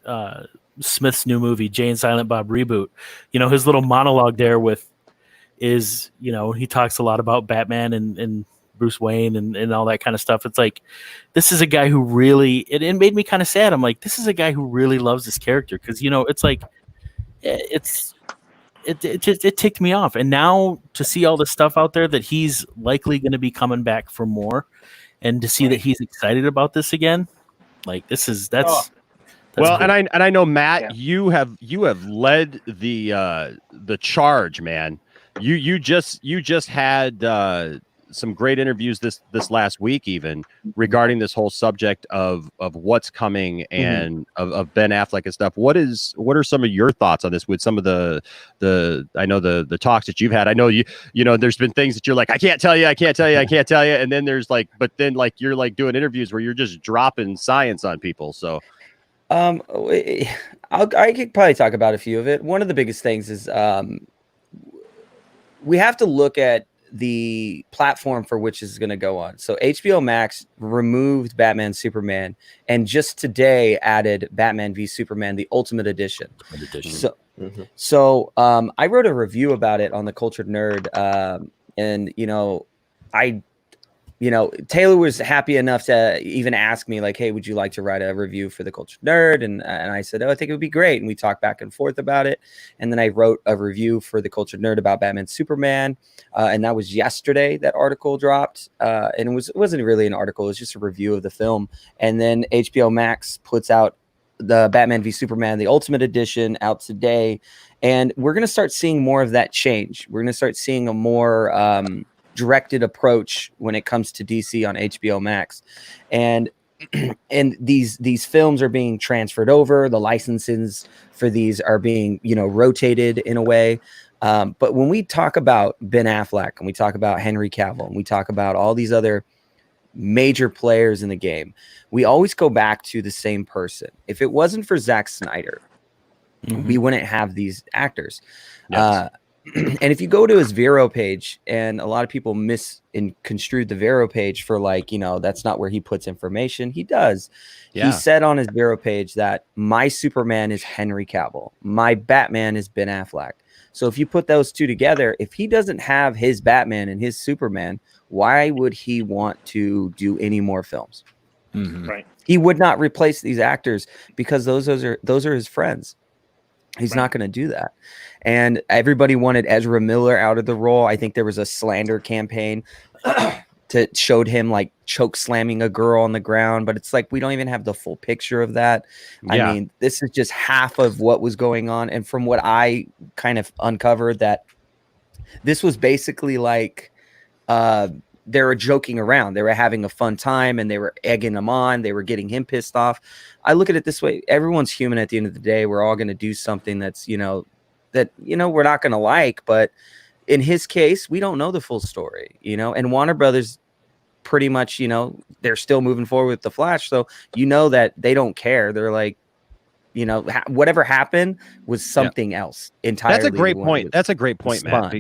Smith's new movie, Jay and Silent Bob Reboot, his little monologue there is he talks a lot about Batman and Bruce Wayne and all that kind of stuff. It's like, this is a guy who really, it made me kind of sad. I'm like, this is a guy who really loves this character. Cause it's like, it ticked me off. And now to see all the stuff out there that he's likely going to be coming back for more, and to see that he's excited about this again, like that's well, cool. and I know, Matt, you have led the charge, man. You just had some great interviews this last week, even regarding this whole subject of what's coming and of Ben Affleck and stuff. What are some of your thoughts on this with some of the I know the talks that you've had? I know there's been things that you're like, I can't tell you, and then there's like, but then like you're like doing interviews where you're just dropping science on people. So I could probably talk about a few of it. One of the biggest things is we have to look at the platform for which is going to go on. So HBO Max removed Batman Superman and just today added Batman v Superman, the Ultimate Edition. So I wrote a review about it on the Cultured Nerd, and Taylor was happy enough to even ask me, like, hey, would you like to write a review for the Cultured Nerd? And I said, oh, I think it would be great. And we talked back and forth about it. And then I wrote a review for the Cultured Nerd about Batman Superman. And that was yesterday, that article dropped. And it wasn't really an article. It was just a review of the film. And then HBO Max puts out the Batman v Superman, the Ultimate Edition, out today. And we're going to start seeing more of that change. We're going to start seeing a more directed approach when it comes to DC on HBO Max, and these films are being transferred over. The licenses for these are being rotated in a way. But when we talk about Ben Affleck and we talk about Henry Cavill and we talk about all these other major players in the game, we always go back to the same person. If it wasn't for Zack Snyder, we wouldn't have these actors. Yes. And if you go to his Vero page, and a lot of people misconstrued the Vero page for that's not where he puts information. He does. Yeah. He said on his Vero page that my Superman is Henry Cavill. My Batman is Ben Affleck. So if you put those two together, if he doesn't have his Batman and his Superman, why would he want to do any more films? Right. He would not replace these actors because those are his friends. He's not going to do that. And everybody wanted Ezra Miller out of the role. I think there was a slander campaign to showed him like choke slamming a girl on the ground, but it's like we don't even have the full picture of that. I mean, this is just half of what was going on. And from what I kind of uncovered, that this was basically like they were joking around. They were having a fun time and they were egging him on. They were getting him pissed off. I look at it this way. Everyone's human at the end of the day. We're all going to do something that's, we're not going to like, but in his case, we don't know the full story, and Warner Brothers pretty much, they're still moving forward with the Flash. So, that they don't care. They're like, whatever happened was something else entirely. That's a great point. That's a great point, Matt.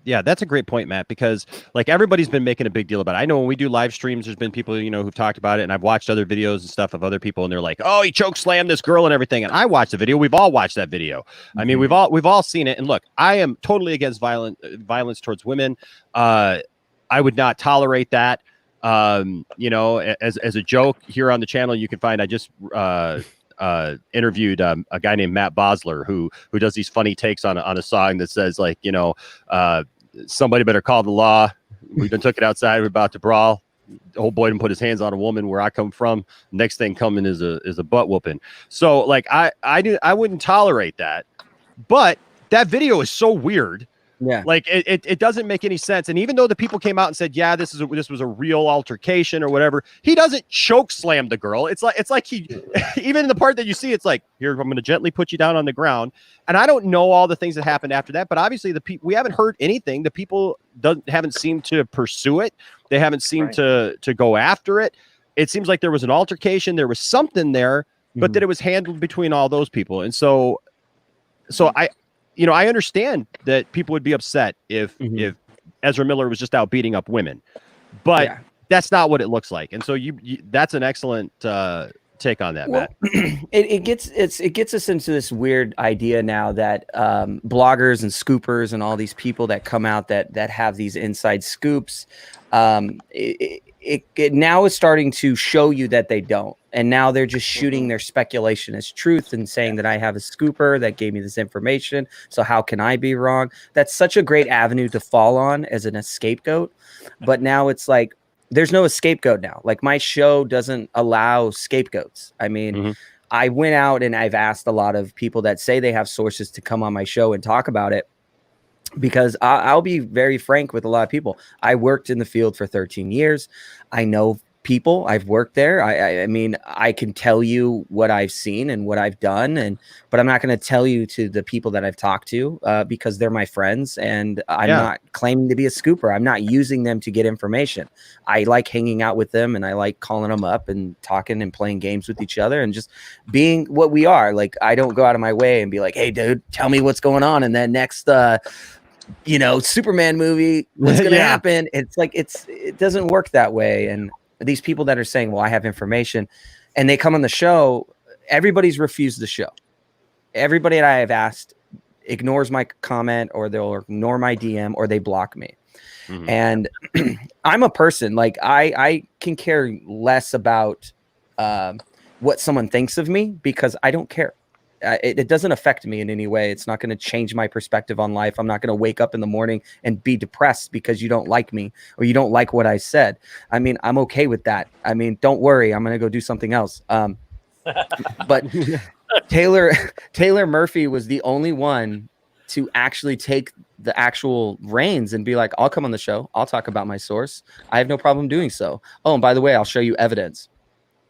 Yeah, that's a great point, Matt, because like everybody's been making a big deal about it. I know when we do live streams, there's been people, who've talked about it, and I've watched other videos and stuff of other people, and they're like, "Oh, he choke slammed this girl and everything." And I watched the video. We've all watched that video. I mean, we've all seen it. And look, I am totally against violence towards women. I would not tolerate that. As a joke here on the channel, you can find I just interviewed a guy named Matt Bosler who does these funny takes on a song that says like, somebody better call the law. We've been took it outside. We're about to brawl. The old boy didn't put his hands on a woman where I come from. Next thing coming is a butt whooping. So like I wouldn't tolerate that. But that video is so weird. Yeah. Like it doesn't make any sense. And even though the people came out and said, yeah, this was a real altercation or whatever, he doesn't choke slam the girl. It's like he, even in the part that you see, it's like, here, I'm going to gently put you down on the ground. And I don't know all the things that happened after that, but obviously we haven't heard anything. The people haven't seemed to pursue it. They haven't seemed to go after it. It seems like there was an altercation. There was something there, but that it was handled between all those people. And so I understand that people would be upset if Ezra Miller was just out beating up women, but that's not what it looks like. And so that's an excellent take on that, Matt. It gets us into this weird idea now that bloggers and scoopers and all these people that come out that have these inside scoops, it now is starting to show you that they don't. And now they're just shooting their speculation as truth and saying that I have a scooper that gave me this information. So how can I be wrong? That's such a great avenue to fall on as an scapegoat. But now it's like, there's no scapegoat now. Like my show doesn't allow scapegoats. I mean, I went out and I've asked a lot of people that say they have sources to come on my show and talk about it. Because I'll be very frank with a lot of people. I worked in the field for 13 years. I know people. I've worked there. I mean, I can tell you what I've seen and what I've done, but I'm not going to tell you to the people that I've talked to because they're my friends, and I'm not claiming to be a scooper. I'm not using them to get information. I like hanging out with them, and I like calling them up and talking and playing games with each other and just being what we are. Like, I don't go out of my way and be like, "Hey, dude, tell me what's going on," and then next Superman movie, what's going to happen? It's like it doesn't work that way. And these people that are saying, well, I have information, and they come on the show, everybody's refused the show. Everybody that I have asked ignores my comment, or they'll ignore my DM, or they block me. And I'm a person, like I can care less about what someone thinks of me because I don't care. It doesn't affect me in any way. It's not going to change my perspective on life. I'm not going to wake up in the morning and be depressed because you don't like me or you don't like what I said. I mean, I'm okay with that. I mean, don't worry. I'm going to go do something else. But Taylor Murphy was the only one to actually take the actual reins and be like, I'll come on the show. I'll talk about my source. I have no problem doing so. Oh, and by the way, I'll show you evidence.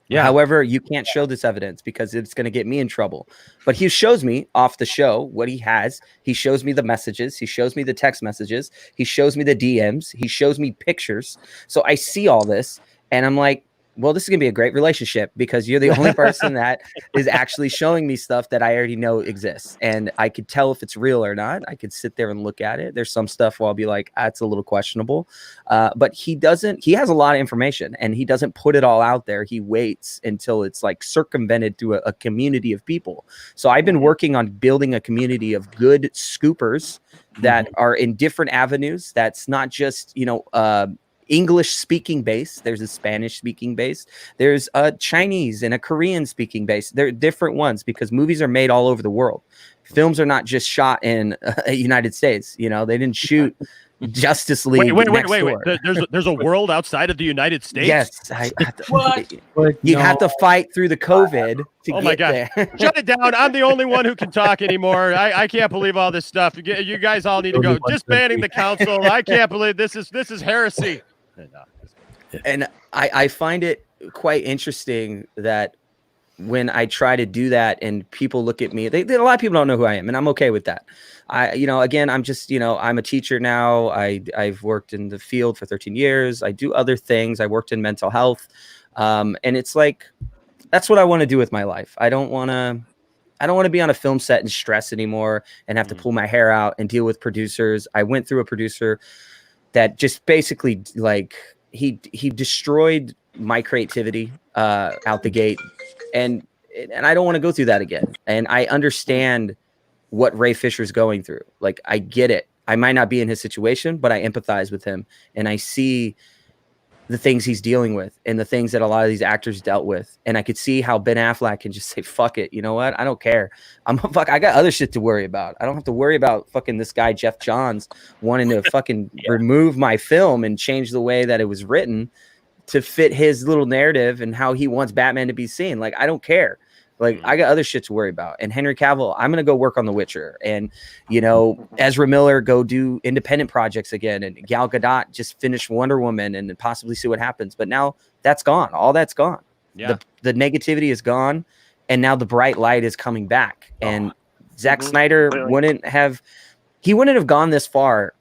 Yeah. However, you can't show this evidence because it's going to get me in trouble. But he shows me off the show what he has. He shows me the messages. He shows me the text messages. He shows me the DMs. He shows me pictures. So I see all this and I'm like, well, this is gonna be a great relationship because you're the only person that is actually showing me stuff that I already know exists, and I could tell if it's real or not. I could sit there and look at it. There's some stuff where I'll be like, that's a little questionable, but he doesn't. He has a lot of information, and he doesn't put it all out there. He waits until it's like circumvented to a community of people. So I've been working on building a community of good scoopers that are in different avenues. That's not just English speaking base. There's a Spanish speaking base. There's a Chinese and a Korean speaking base. They're different ones because movies are made all over the world. Films are not just shot in the United States. They didn't shoot Justice League. Wait. Door. There's a world outside of the United States. Yes. What? You have to fight through the COVID to Oh get my God. there. Shut it down. I'm the only one who can talk anymore. I can't believe all this stuff. You guys all need to go. Disbanding the council. I can't believe this is heresy. And I find it quite interesting that when I try to do that and people look at me, a lot of people don't know who I am, and I'm okay with that. Again, I'm just, I'm a teacher now. I've worked in the field for 13 years. I do other things. I worked in mental health. And it's like, that's what I want to do with my life. I don't want to be on a film set and stress anymore and have to pull my hair out and deal with producers. I went through a producer that just basically he destroyed my creativity out the gate. And I don't want to go through that again. And I understand what Ray Fisher's going through. Like, I get it. I might not be in his situation, but I empathize with him. And I see the things he's dealing with and the things that a lot of these actors dealt with. And I could see how Ben Affleck can just say, fuck it. You know what? I don't care. I got other shit to worry about. I don't have to worry about fucking this guy, Jeff Johns, wanting to fucking remove my film and change the way that it was written to fit his little narrative and how he wants Batman to be seen. Like, I don't care. Like, I got other shit to worry about. And Henry Cavill, I'm going to go work on The Witcher. And, Ezra Miller, go do independent projects again. And Gal Gadot just finish Wonder Woman and possibly see what happens. But now that's gone. All that's gone. Yeah. The negativity is gone. And now the bright light is coming back. And Zack Snyder wouldn't have gone this far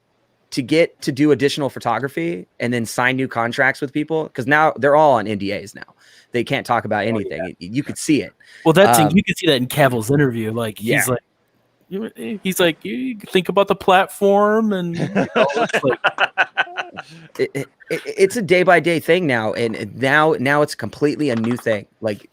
to get to do additional photography and then sign new contracts with people, because now they're all on NDAs now. They can't talk about anything. You could see it. Well, you can see that in Cavill's interview. Like, he's like, you think about the platform, and it's a day by day thing now, and now it's completely a new thing. Like,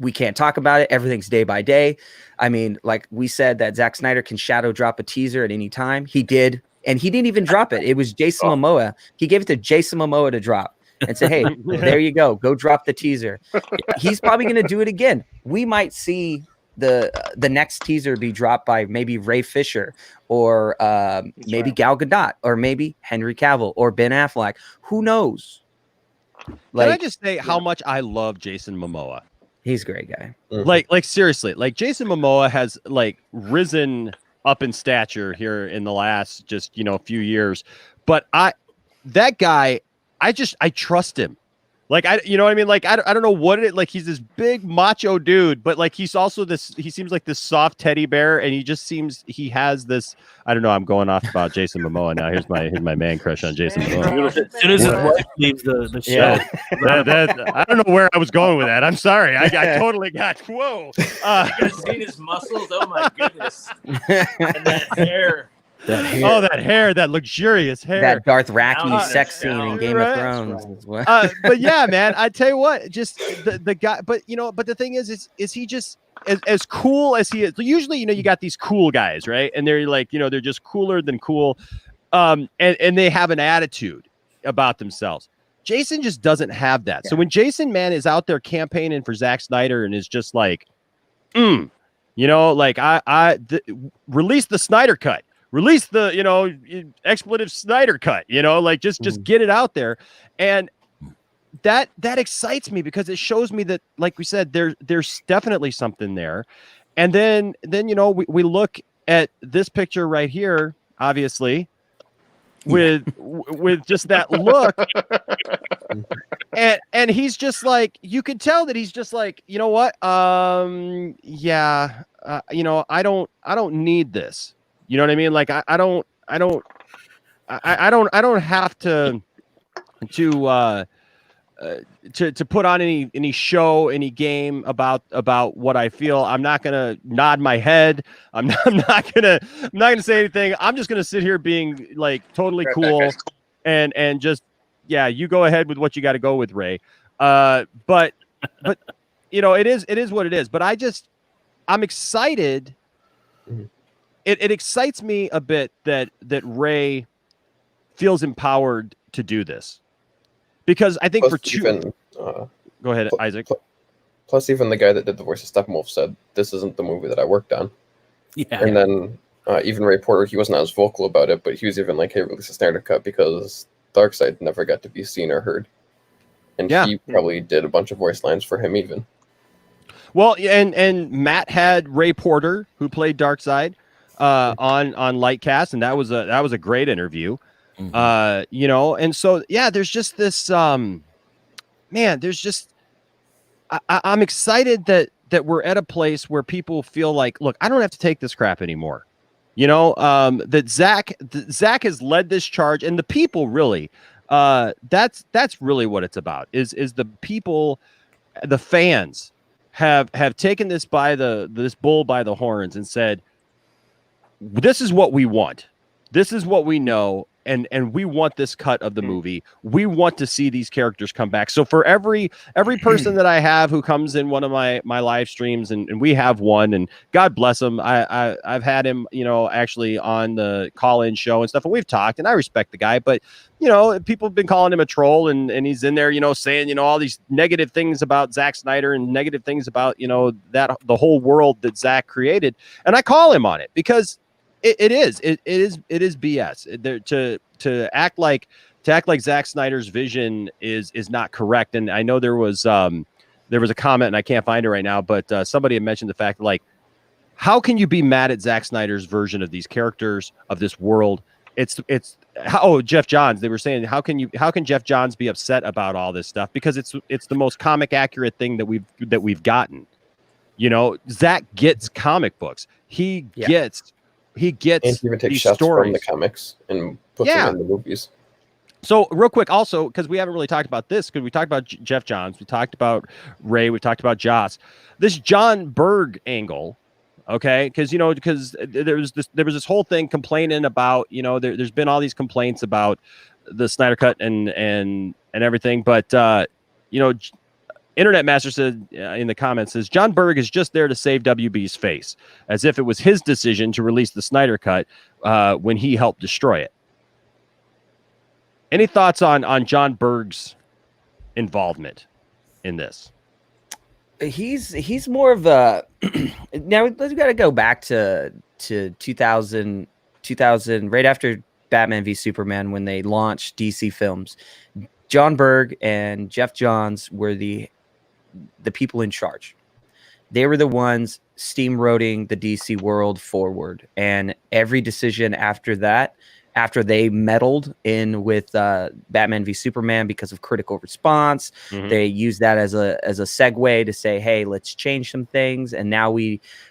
we can't talk about it. Everything's day by day. I mean, like we said, that Zack Snyder can shadow drop a teaser at any time. He did. And he didn't even drop it. It was Jason Momoa. He gave it to Jason Momoa to drop and said, hey, there you go. Go drop the teaser. He's probably going to do it again. We might see the next teaser be dropped by maybe Ray Fisher or maybe Gal Gadot or maybe Henry Cavill or Ben Affleck. Who knows? Can I just say how much I love Jason Momoa? He's a great guy. Like seriously, like Jason Momoa has risen up in stature here in the last just few years, but that guy, I trust him. Like, you know what I mean? Like, I don't know what it is. Like, he's this big macho dude, but like, he's also he seems like this soft teddy bear, and he has this, I don't know. I'm going off about Jason Momoa now. Here's my man crush on Jason Momoa. As soon as his wife leaves the show. I don't know where I was going with that. I'm sorry. I totally got, whoa. You guys seen his muscles? Oh my goodness. And that hair. Oh, that hair, that luxurious hair. That Darth Rackley sex scene in Game of Thrones. Right. But yeah, man, I tell you what, just the guy, but the thing is he just as cool as he is? Usually, you got these cool guys, right? And they're like, they're just cooler than cool. And they have an attitude about themselves. Jason just doesn't have that. Yeah. So when Jason, man, is out there campaigning for Zack Snyder and is just like, release the Snyder cut. Release the, expletive Snyder cut, just get it out there. And that excites me because it shows me that, like we said, there's definitely something there. And then, we look at this picture right here, obviously, with just that look. and he's just like, you could tell that he's just like, you know what? I don't need this. You know what I mean? Like, I don't have to to put on any show, any game about what I feel. I'm not gonna nod my head. I'm not gonna say anything. I'm just gonna sit here being like totally cool and just you go ahead with what you got to go with, Ray. But it is what it is. But I'm excited. It excites me a bit that Ray feels empowered to do this, because I think go ahead, Isaac. Plus, even the guy that did the voice of Steppenwolf said, "This isn't the movie that I worked on." Yeah. And then even Ray Porter, he wasn't as vocal about it, but he was even like, "Hey, release a Snyder cut," because Darkseid never got to be seen or heard, and he probably did a bunch of voice lines for him even. Well, and Matt had Ray Porter, who played Darkseid, on Lightcast, and that was a great interview. And so there's just this I'm excited that we're at a place where people feel like, look, I don't have to take this crap anymore. That Zack has led this charge, and the people really, that's really what it's about. Is the people, the fans have taken this bull by the horns and said, this is what we want. This is what we know. And we want this cut of the movie. We want to see these characters come back. So for every person that I have who comes in one of my live streams, and we have one, and God bless him, I've had him, actually on the call-in show and stuff, and we've talked, and I respect the guy, but people have been calling him a troll, and he's in there, saying, all these negative things about Zack Snyder and negative things about, that the whole world that Zack created, and I call him on it because it is BS. To act like Zack Snyder's vision is not correct. And I know there was a comment, and I can't find it right now, but somebody had mentioned the fact that, like, how can you be mad at Zack Snyder's version of these characters, of this world? Jeff Johns. They were saying, how can Jeff Johns be upset about all this stuff? Because it's the most comic accurate thing that we've gotten. Zack gets comic books. He gets and he even takes shots from the comics and puts them in the movies. So real quick, also, because we haven't really talked about this, because we talked about Jeff Johns, we talked about Ray, we talked about Joss, this John Berg angle, okay? Because there was this whole thing complaining about, there's been all these complaints about the Snyder Cut and everything, but Internet Master said in the comments, says John Berg is just there to save WB's face, as if it was his decision to release the Snyder Cut when he helped destroy it. Any thoughts on John Berg's involvement in this? He's more of a now we've got to go back to 2000 right after Batman v Superman, when they launched DC Films. John Berg and Jeff Johns were the people in charge. They were the ones steamrolling the DC world forward, and every decision after that, after they meddled in with Batman v Superman because of critical response, they used that as a segue to say, hey, let's change some things. And now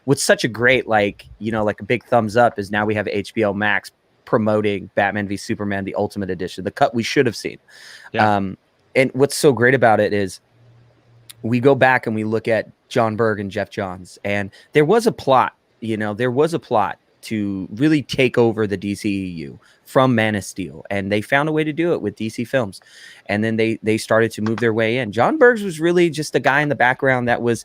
what's such a great, like a big thumbs up is now we have HBO Max promoting Batman v Superman, the Ultimate Edition, the cut we should have seen. And what's so great about it is we go back and we look at John Berg and Jeff Johns, and there was a plot, to really take over the DCEU from Man of Steel, and they found a way to do it with DC Films. And then they started to move their way in. John Berg was really just a guy in the background that was,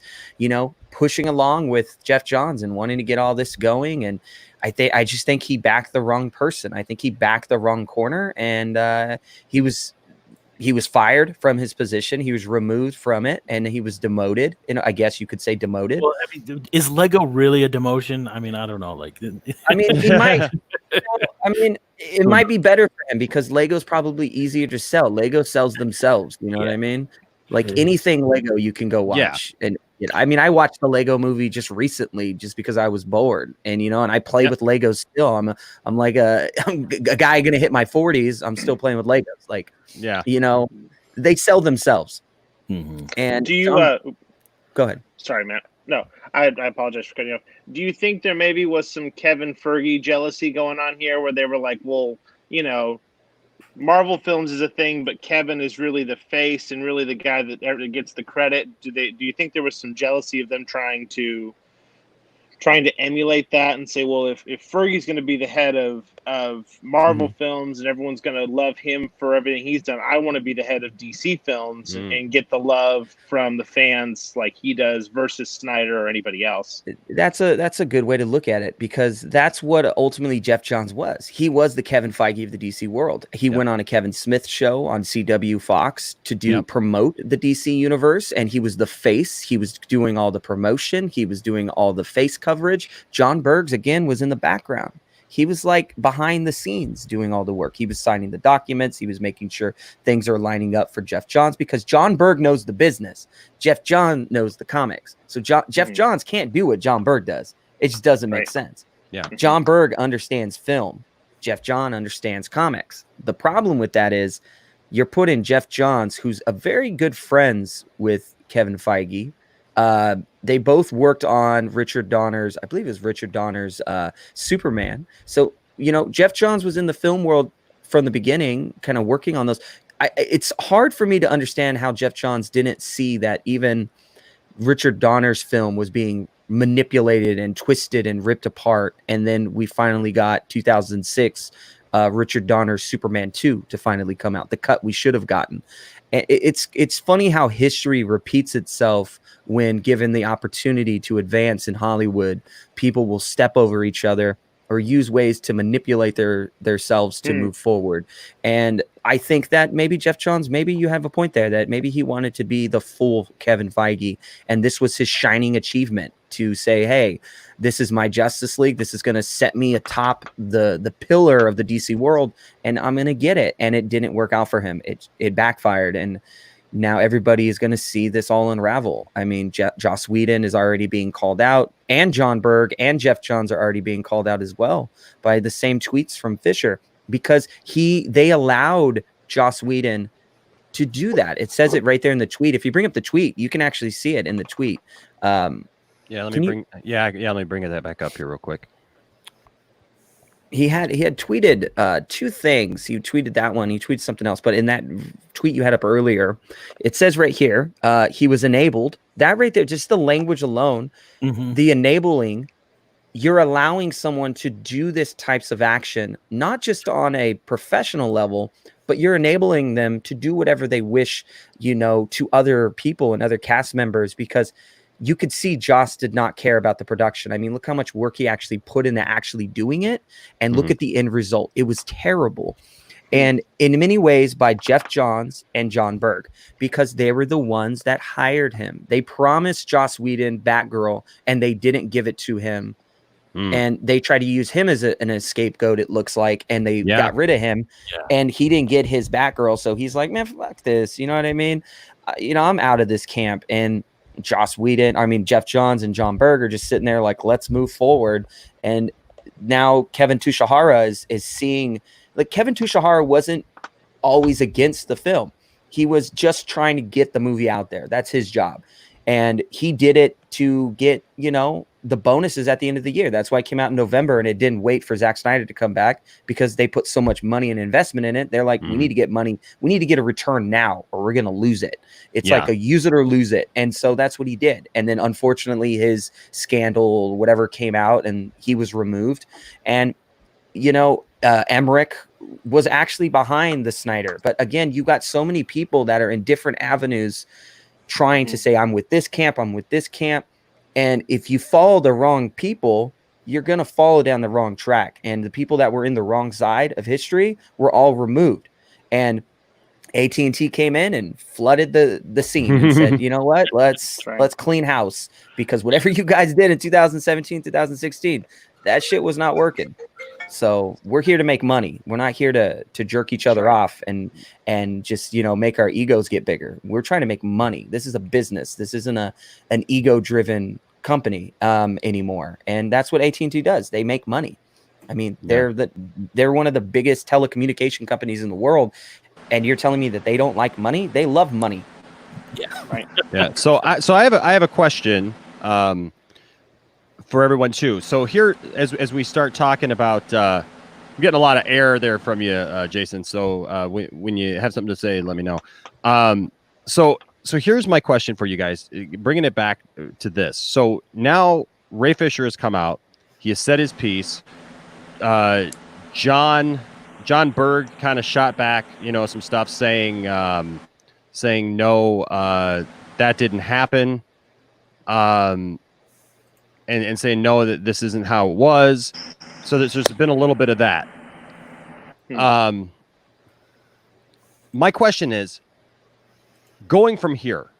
pushing along with Jeff Johns and wanting to get all this going. And I just think he backed the wrong person. I think he backed the wrong corner, and he was fired from his position. He was removed from it, and he was demoted. And I guess you could say demoted. Well, is Lego really a demotion? I mean, I don't know. Like, he might. It might be better for him because Lego's probably easier to sell. Lego sells themselves. You know what I mean? Like anything Lego, you can go watch. And I watched the Lego movie just recently, just because I was bored, and and I play with Legos still. I'm like a guy gonna hit my 40s. I'm still playing with Legos. Like, they sell themselves. And do you go ahead? Sorry, Matt. No, I apologize for cutting you off. Do you think there maybe was some Kevin Feige jealousy going on here, where they were like, well, Marvel films is a thing, but Kevin is really the face and really the guy that gets the credit. Do you think there was some jealousy of them trying to emulate that and say, well, if Fergie's going to be the head of Marvel films and everyone's going to love him for everything he's done, I want to be the head of DC films and get the love from the fans like he does versus Snyder or anybody else. That's a good way to look at it, because that's what ultimately Jeff Johns was. He was the Kevin Feige of the DC world. He went on a Kevin Smith show on CW Fox to promote the DC universe, and he was the face. He was doing all the promotion. He was doing all the face coverage. John Bergs, again, was in the background. He was like behind the scenes doing all the work. He was signing the documents. He was making sure things are lining up for Jeff Johns, because John Berg knows the business. Jeff Johns knows the comics. So Jeff Johns can't do what John Berg does. It just doesn't make sense. Yeah. John Berg understands film. Jeff Johns understands comics. The problem with that is you're putting Jeff Johns, who's a very good friends with Kevin Feige. They both worked on Richard Donner's, I believe it was Richard Donner's Superman. So, Jeff Johns was in the film world from the beginning, kind of working on those. It's hard for me to understand how Jeff Johns didn't see that even Richard Donner's film was being manipulated and twisted and ripped apart. And then we finally got 2006 Richard Donner's Superman 2 to finally come out, the cut we should have gotten. It's funny how history repeats itself when given the opportunity to advance in Hollywood. People will step over each other or use ways to manipulate theirselves to move forward. And I think that maybe Jeff Johns, maybe you have a point there, that maybe he wanted to be the full Kevin Feige, and this was his shining achievement to say, hey, this is my Justice League. This is going to set me atop the pillar of the DC world, and I'm going to get it. And it didn't work out for him. It backfired, and now everybody is going to see this all unravel. I mean, Joss Whedon is already being called out, and John Berg and Jeff Johns are already being called out as well by the same tweets from Fisher, because they allowed Joss Whedon to do that. It says it right there in the tweet. If you bring up the tweet, you can actually see it in the tweet. Let me bring that back up here real quick. He had tweeted two things. He tweeted that one. He tweeted something else. But in that tweet you had up earlier, it says right here, he was enabled. That right there, just the language alone, the enabling, you're allowing someone to do this types of action, not just on a professional level, but you're enabling them to do whatever they wish, to other people and other cast members, because you could see Joss did not care about the production. I mean, look how much work he actually put into actually doing it, and look at the end result. It was terrible. And in many ways by Jeff Johns and John Berg, because they were the ones that hired him. They promised Joss Whedon Batgirl, and they didn't give it to him. And they tried to use him as an scapegoat, it looks like, and they got rid of him, and he didn't get his Batgirl. So he's like, man, fuck this. You know what I mean? I'm out of this camp. And Jeff Johns and John Berg are just sitting there like, let's move forward. And now Kevin Tushihara is seeing, like, Kevin Tushihara wasn't always against the film. He was just trying to get the movie out there. That's his job. And he did it to get, the bonuses at the end of the year. That's why it came out in November, and it didn't wait for Zack Snyder to come back, because they put so much money and investment in it. They're like, we need to get money. We need to get a return now, or we're going to lose it. It's like a use it or lose it. And so that's what he did. And then unfortunately his scandal, whatever, came out, and he was removed. And, Emmerich was actually behind the Snyder. But again, you got so many people that are in different avenues trying to say, I'm with this camp, I'm with this camp. And if you follow the wrong people, you're going to follow down the wrong track. And the people that were in the wrong side of history were all removed. And AT&T came in and flooded the scene and said, you know what, let's clean house, because whatever you guys did in 2017, 2016, that shit was not working. So we're here to make money. We're not here to jerk each other off and just, make our egos get bigger. We're trying to make money. This is a business. This isn't an ego-driven company anymore. And that's what AT&T does. They make money. I mean, they're one of the biggest telecommunication companies in the world. And you're telling me that they don't like money? They love money. Yeah. Right. Yeah. So I have a question for everyone too. So here, as we start talking about I'm getting a lot of air there from you, Jason. So when you have something to say, let me know. So here's my question for you guys, bringing it back to this. So now Ray Fisher has come out. He has said his piece. John Berg kind of shot back, some stuff saying no, that didn't happen. And saying no, that this isn't how it was. So there's been a little bit of that. My question is, going from here,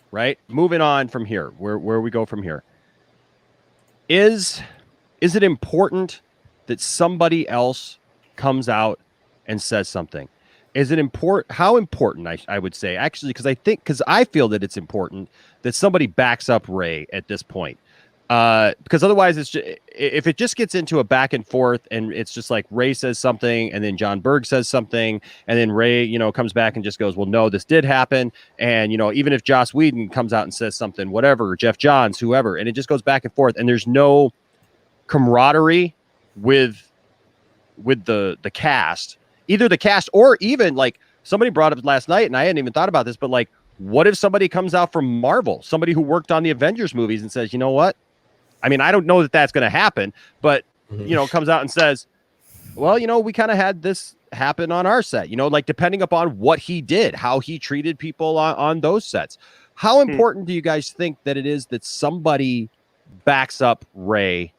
right? Moving on from here, where we go from here. Is it important that somebody else comes out and says something? Is it important? How important, I would say, actually, because I feel that it's important that somebody backs up Ray at this point. Because otherwise, if it just gets into a back and forth, and it's just like Ray says something, and then John Berg says something, and then Ray, comes back and just goes, "Well, no, this did happen." And even if Joss Whedon comes out and says something, whatever, or Jeff Johns, whoever, and it just goes back and forth, and there's no camaraderie with the cast, either the cast or even like somebody brought up last night, and I hadn't even thought about this, but like, what if somebody comes out from Marvel, somebody who worked on the Avengers movies, and says, "You know what? I mean, I don't know that that's going to happen," but, comes out and says, "Well, we kind of had this happen on our set," like depending upon what he did, how he treated people on those sets. How important do you guys think that it is that somebody backs up Ray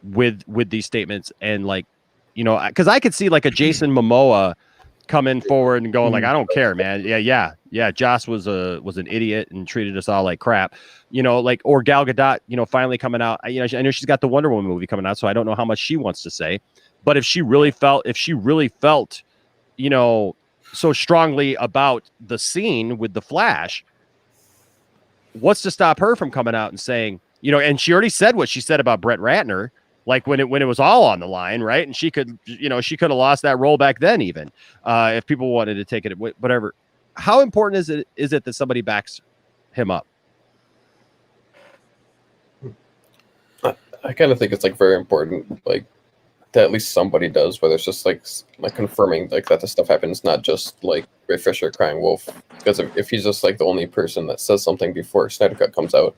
with these statements? And like, because I could see like a Jason Momoa coming forward and going like, "I don't care, man. Yeah. Joss was an idiot and treated us all like crap," like, or Gal Gadot, finally coming out. I know she's got the Wonder Woman movie coming out, so I don't know how much she wants to say, but if she really felt, so strongly about the scene with the Flash, what's to stop her from coming out and saying, and she already said what she said about Brett Ratner, like when it was all on the line, right? And she could have lost that role back then, even if people wanted to take it, whatever. How important is it that somebody backs him up? I kind of think it's like very important, like that at least somebody does, whether it's just like confirming like that the stuff happens, not just like Ray Fisher crying wolf. Because if he's just like the only person that says something before Snyder Cut comes out,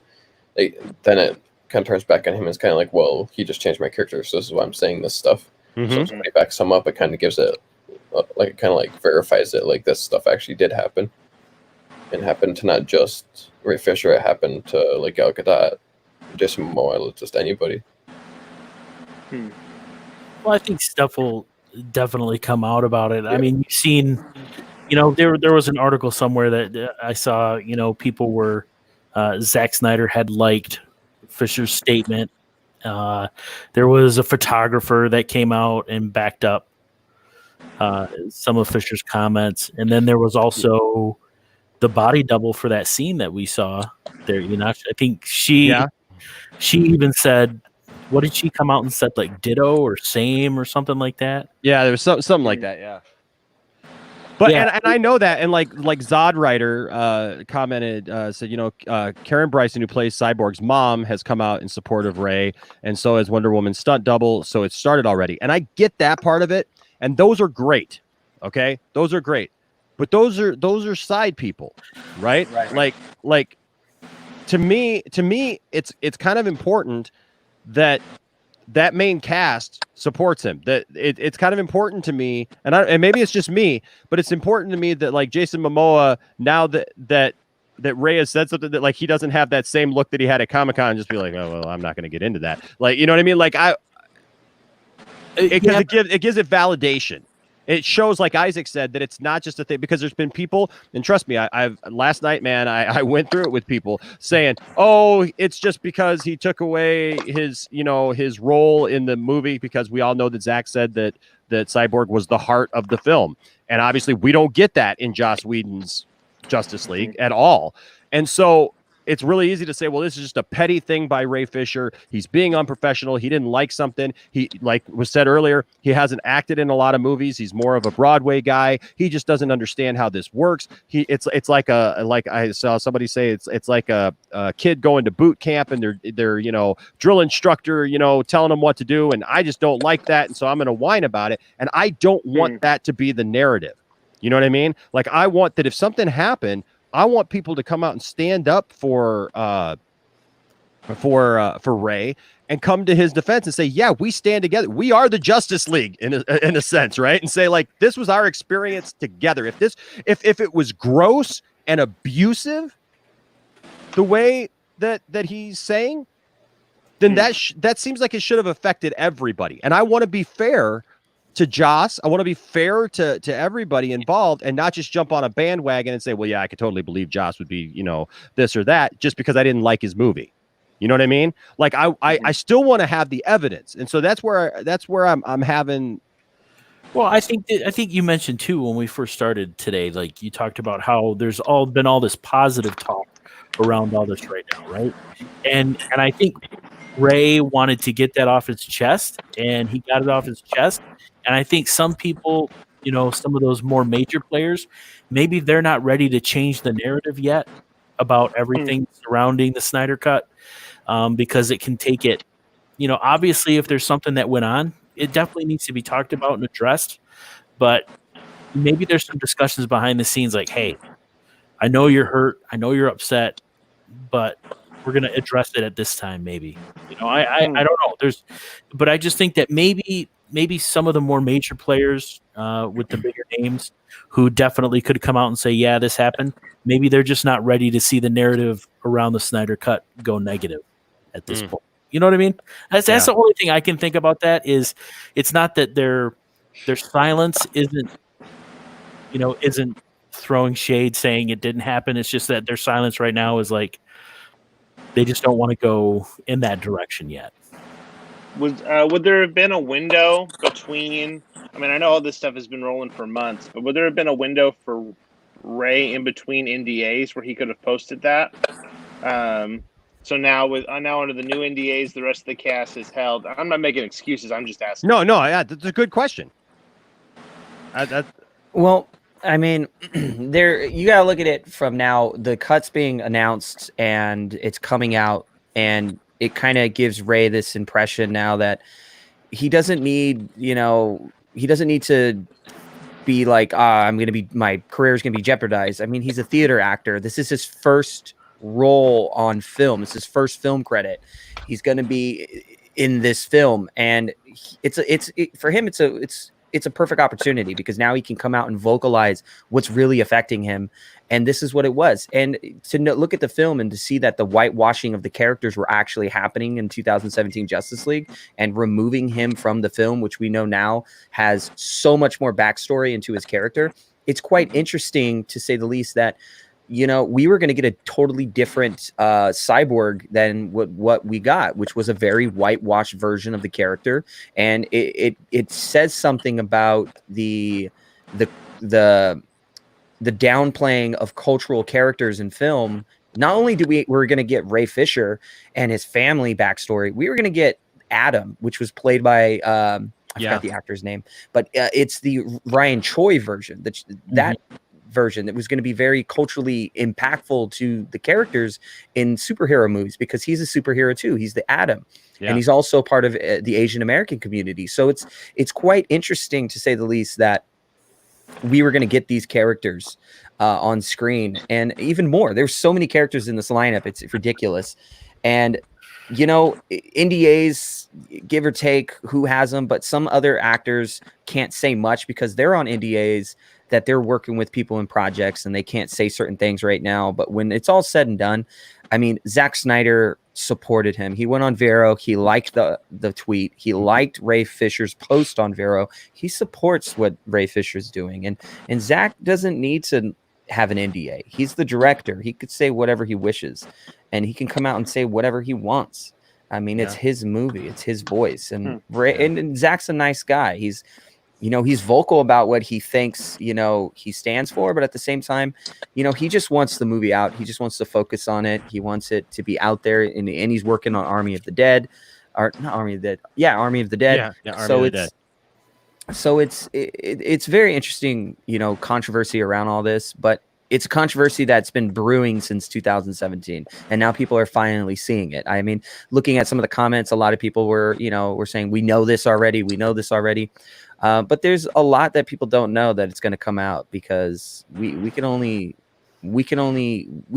then it kind of turns back on him. It's kind of like, well, he just changed my character, so this is why I'm saying this stuff. So if somebody backs him up, it kind of gives it verifies it, like this stuff actually did happen, and happened to not just Ray Fisher, it happened to like Gal Gadot, Jason Momoa, just anybody. Well, I think stuff will definitely come out about it. Yeah. I mean, you've seen, there was an article somewhere that I saw, people were, Zack Snyder had liked Fisher's statement. There was a photographer that came out and backed up some of Fisher's comments. And then there was also the body double for that scene that we saw there. I think she even said, what did she come out and said, like ditto or same or something like that? Yeah, there was something like that. Yeah. But and I know that, and like Zod Writer commented, said, Karen Bryson, who plays Cyborg's mom, has come out in support of Ray, and so has Wonder Woman's stunt double. So it started already, and I get that part of it, and those are great. Okay, those are great, but those are side people, right? Like to me, it's kind of important that main cast supports him. That it's kind of important to me, and maybe it's just me, but it's important to me that like Jason Momoa, now that Ray has said something, that like he doesn't have that same look that he had at Comic-Con and just be like, "Oh well, I'm not going to get into that." Like, you know what I mean? Like it gives it validation. It shows, like Isaac said, that it's not just a thing, because there's been people, and trust me, I've last night, man, I went through it with people saying, "Oh, it's just because he took away his role in the movie," because we all know that Zack said that Cyborg was the heart of the film, and obviously we don't get that in Joss Whedon's Justice League at all. And so it's really easy to say, well, this is just a petty thing by Ray Fisher. He's being unprofessional. He didn't like something. He, like was said earlier, he hasn't acted in a lot of movies. He's more of a Broadway guy. He just doesn't understand how this works. It's like I saw somebody say it's like a kid going to boot camp and they're drill instructor telling him what to do, and I just don't like that, and so I'm going to whine about it, and I don't want that to be the narrative. You know what I mean? Like, I want that if something happened, I want people to come out and stand up for Ray and come to his defense and say, yeah, we stand together. We are the Justice League in a sense, right? And say, like, this was our experience together. If it was gross and abusive, the way that he's saying, then that seems like it should have affected everybody. And I want to be fair to Joss. I want to be fair to everybody involved and not just jump on a bandwagon and say, well, yeah, I could totally believe Joss would be, this or that just because I didn't like his movie. You know what I mean? Like, I still want to have the evidence. And so that's where I'm having. Well, I think you mentioned too, when we first started today, like you talked about how there's been all this positive talk around all this right now. Right. And I think Ray wanted to get that off his chest, and he got it off his chest. And I think some people, some of those more major players, maybe they're not ready to change the narrative yet about everything surrounding the Snyder Cut, because it can take it. Obviously, if there's something that went on, it definitely needs to be talked about and addressed. But maybe there's some discussions behind the scenes like, hey, I know you're hurt. I know you're upset, but we're going to address it at this time, maybe. I don't know. But I just think that maybe some of the more major players with the bigger names who definitely could come out and say, yeah, this happened. Maybe they're just not ready to see the narrative around the Snyder Cut go negative at this point. You know what I mean? That's the only thing I can think about. That is, it's not that their silence isn't throwing shade saying it didn't happen. It's just that their silence right now is like, they just don't want to go in that direction yet. Would there have been a window between? I mean, I know all this stuff has been rolling for months, but would there have been a window for Ray in between NDAs where he could have posted that? So now under the new NDAs, the rest of the cast is held. I'm not making excuses. I'm just asking. No, yeah, that's a good question. Well, I mean, you got to look at it from now. The cut's being announced and it's coming out, and it kind of gives Ray this impression now that he doesn't need to be like, my career is going to be jeopardized. I mean, he's a theater actor. This is his first role on film. It's his first film credit. He's going to be in this film, and for him, it's a perfect opportunity because now he can come out and vocalize what's really affecting him. And this is what it was. And to look at the film and to see that the whitewashing of the characters were actually happening in 2017 Justice League, and removing him from the film, which we know now has so much more backstory into his character. It's quite interesting, to say the least, that, we were going to get a totally different Cyborg than what we got, which was a very whitewashed version of the character. And it says something about the downplaying of cultural characters in film. Not only we're going to get Ray Fisher and his family backstory, we were going to get Adam, which was played by I forgot the actor's name, but it's the Ryan Choi version. That version that was going to be very culturally impactful to the characters in superhero movies, because he's a superhero too. He's the Atom, and he's also part of the Asian American community. So it's quite interesting, to say the least, that we were going to get these characters on screen, and even more. There's so many characters in this lineup. It's ridiculous. And NDAs, give or take who has them, but some other actors can't say much because they're on NDAs, that they're working with people in projects and they can't say certain things right now. But when it's all said and done, I mean, Zack Snyder supported him. He went on Vero. He liked the tweet. He liked Ray Fisher's post on Vero. He supports what Ray Fisher's doing. And Zack doesn't need to have an NDA. He's the director. He could say whatever he wishes, and he can come out and say whatever he wants. I mean, it's his movie. It's his voice. And Ray, and Zack's a nice guy. he's vocal about what he thinks, he stands for, but at the same time, he just wants the movie out. He just wants to focus on it. He wants it to be out there, and he's working on Army of the Dead, or not Army of the Dead. Yeah, Army of the Dead. Yeah, Army of the Dead. So it's very interesting, controversy around all this, but it's a controversy that's been brewing since 2017, and now people are finally seeing it. I mean, looking at some of the comments, a lot of people were saying, we know this already. But there's a lot that people don't know that it's going to come out, because we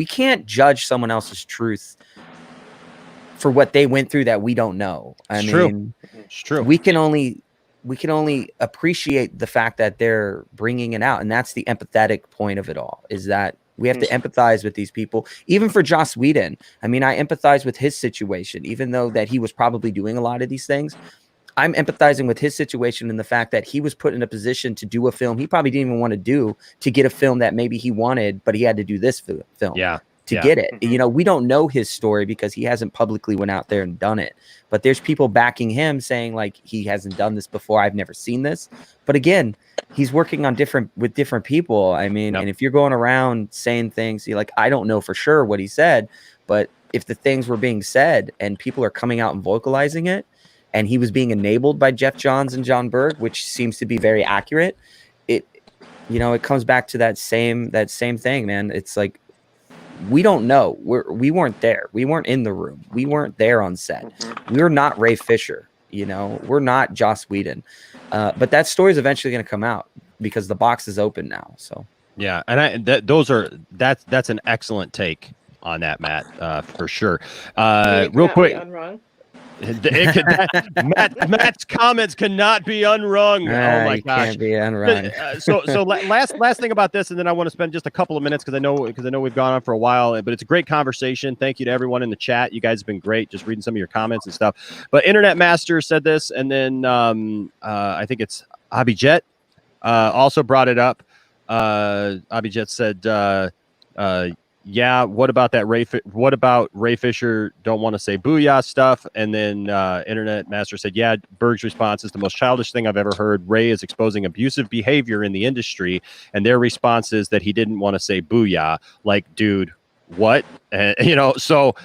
can't judge someone else's truth for what they went through that we don't know. It's true. We can only appreciate the fact that they're bringing it out. And that's the empathetic point of it all, is that we have to empathize with these people. Even for Joss Whedon, I mean, I empathize with his situation, even though that he was probably doing a lot of these things. I'm empathizing with his situation in the fact that he was put in a position to do a film he probably didn't even want to do, to get a film that maybe he wanted, but he had to do this film to get it. We don't know his story because he hasn't publicly went out there and done it. But there's people backing him saying, like, he hasn't done this before. I've never seen this. But again, he's working on with different people. I mean, and if you're going around saying things, you're like, I don't know for sure what he said, but if the things were being said and people are coming out and vocalizing it, and he was being enabled by Jeff Johns and John Berg, which seems to be very accurate, it comes back to that same thing, man. It's like, we don't know. We weren't there. We weren't in the room. We weren't there on set. We're not Ray Fisher. We're not Joss Whedon. But that story is eventually going to come out because the box is open now. So yeah, and that's an excellent take on that, Matt, for sure. Real quick. Matt's comments cannot be unrung. Oh my gosh, can't be unrung. So last thing about this, and then I want to spend just a couple of minutes because I know we've gone on for a while, but it's a great conversation. Thank you to everyone in the chat. You guys have been great, just reading some of your comments and stuff. But Internet Master said this, and then I think it's Abhijet also brought it up. Abhijet said, yeah, what about that what about Ray Fisher don't want to say booyah stuff? And then Internet Master said, yeah, Berg's response is the most childish thing I've ever heard. Ray is exposing abusive behavior in the industry, and their response is that he didn't want to say booyah. Like, dude, what? So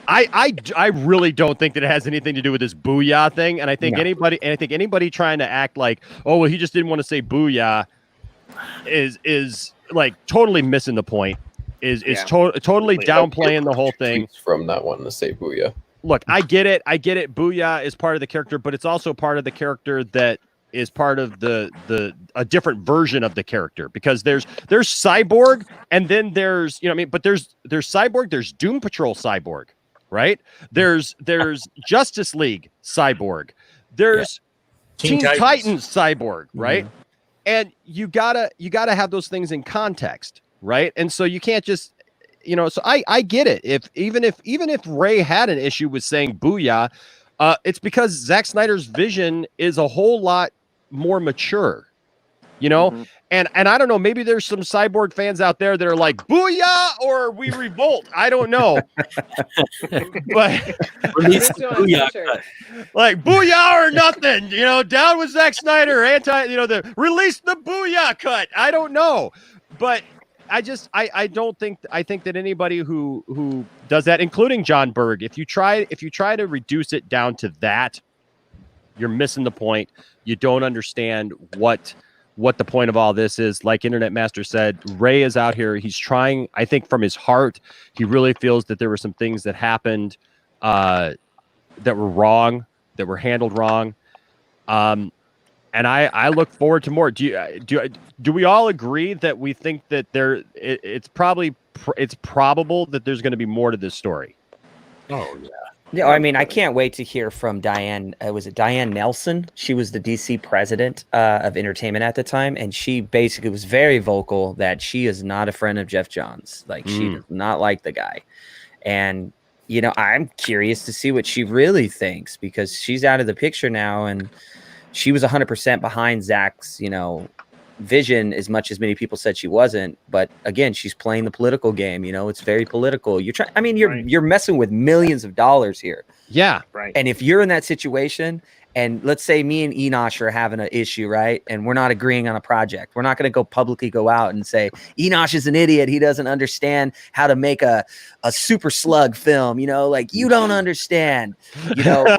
I really don't think that it has anything to do with this booyah thing. And I think anybody trying to act like, oh, well, he just didn't want to say booyah is like totally missing the point, totally downplaying the whole thing from not wanting to say booyah. Look, I get it. Booyah is part of the character, but it's also part of the character that is part of a different version of the character, because there's Cyborg, and then there's but there's Cyborg, there's Doom Patrol Cyborg, right? There's Justice League Cyborg, there's Teen Titans Cyborg, right? Mm-hmm. And you gotta have those things in context, right? And so you can't just, so I get it. Even if Ray had an issue with saying booyah, it's because Zack Snyder's vision is a whole lot more mature, Mm-hmm. And I don't know, maybe there's some Cyborg fans out there that are like, booyah or we revolt. I don't know. But booyah. Like booyah or nothing, down with Zack Snyder, release the booyah cut. I don't know. But I think that anybody who does that, including John Berg, if you try to reduce it down to that, you're missing the point. You don't understand what the point of all this is. Like Internet Master said, Ray is out here. He's trying, I think from his heart, he really feels that there were some things that happened that were wrong, that were handled wrong. And I look forward to more. Do we all agree that we think that it's probable that there's going to be more to this story? Oh yeah. Yeah, I mean, I can't wait to hear from Diane. Was it Diane Nelson? She was the DC president of entertainment at the time, and she basically was very vocal that she is not a friend of Jeff Johns. Like, she does not like the guy. And, I'm curious to see what she really thinks, because she's out of the picture now, and she was 100% behind Zach's, vision, as much as many people said she wasn't. But again, she's playing the political game. It's very political. You're messing with millions of dollars here. Yeah. Right. And if you're in that situation and let's say me and Enosh are having an issue, right? And we're not agreeing on a project. We're not going to publicly go out and say Enosh is an idiot. He doesn't understand how to make a super slug film. You know, like, you don't understand. You know,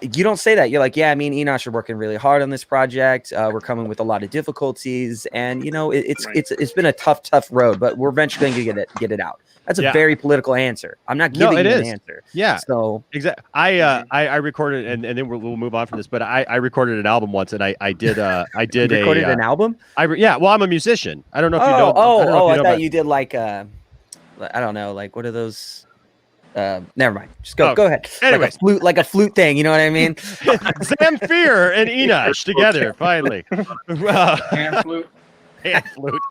you don't say that. You're like, yeah, me and Enosh are working really hard on this project. We're coming with a lot of difficulties, and you know, it's been a tough road, but we're eventually going to get it out. That's a very political answer. I'm not giving you an answer. Yeah. So exactly. I recorded, and then we'll move on from this, but I recorded an album once, and I did recorded an album. Well, I'm a musician. I don't know if you know. I thought you did like I don't know, like what are those? Never mind. Just go ahead. Anyway, like a flute thing. You know what I mean? Zamfir and Enosh together finally. Pan flute. Pan flute.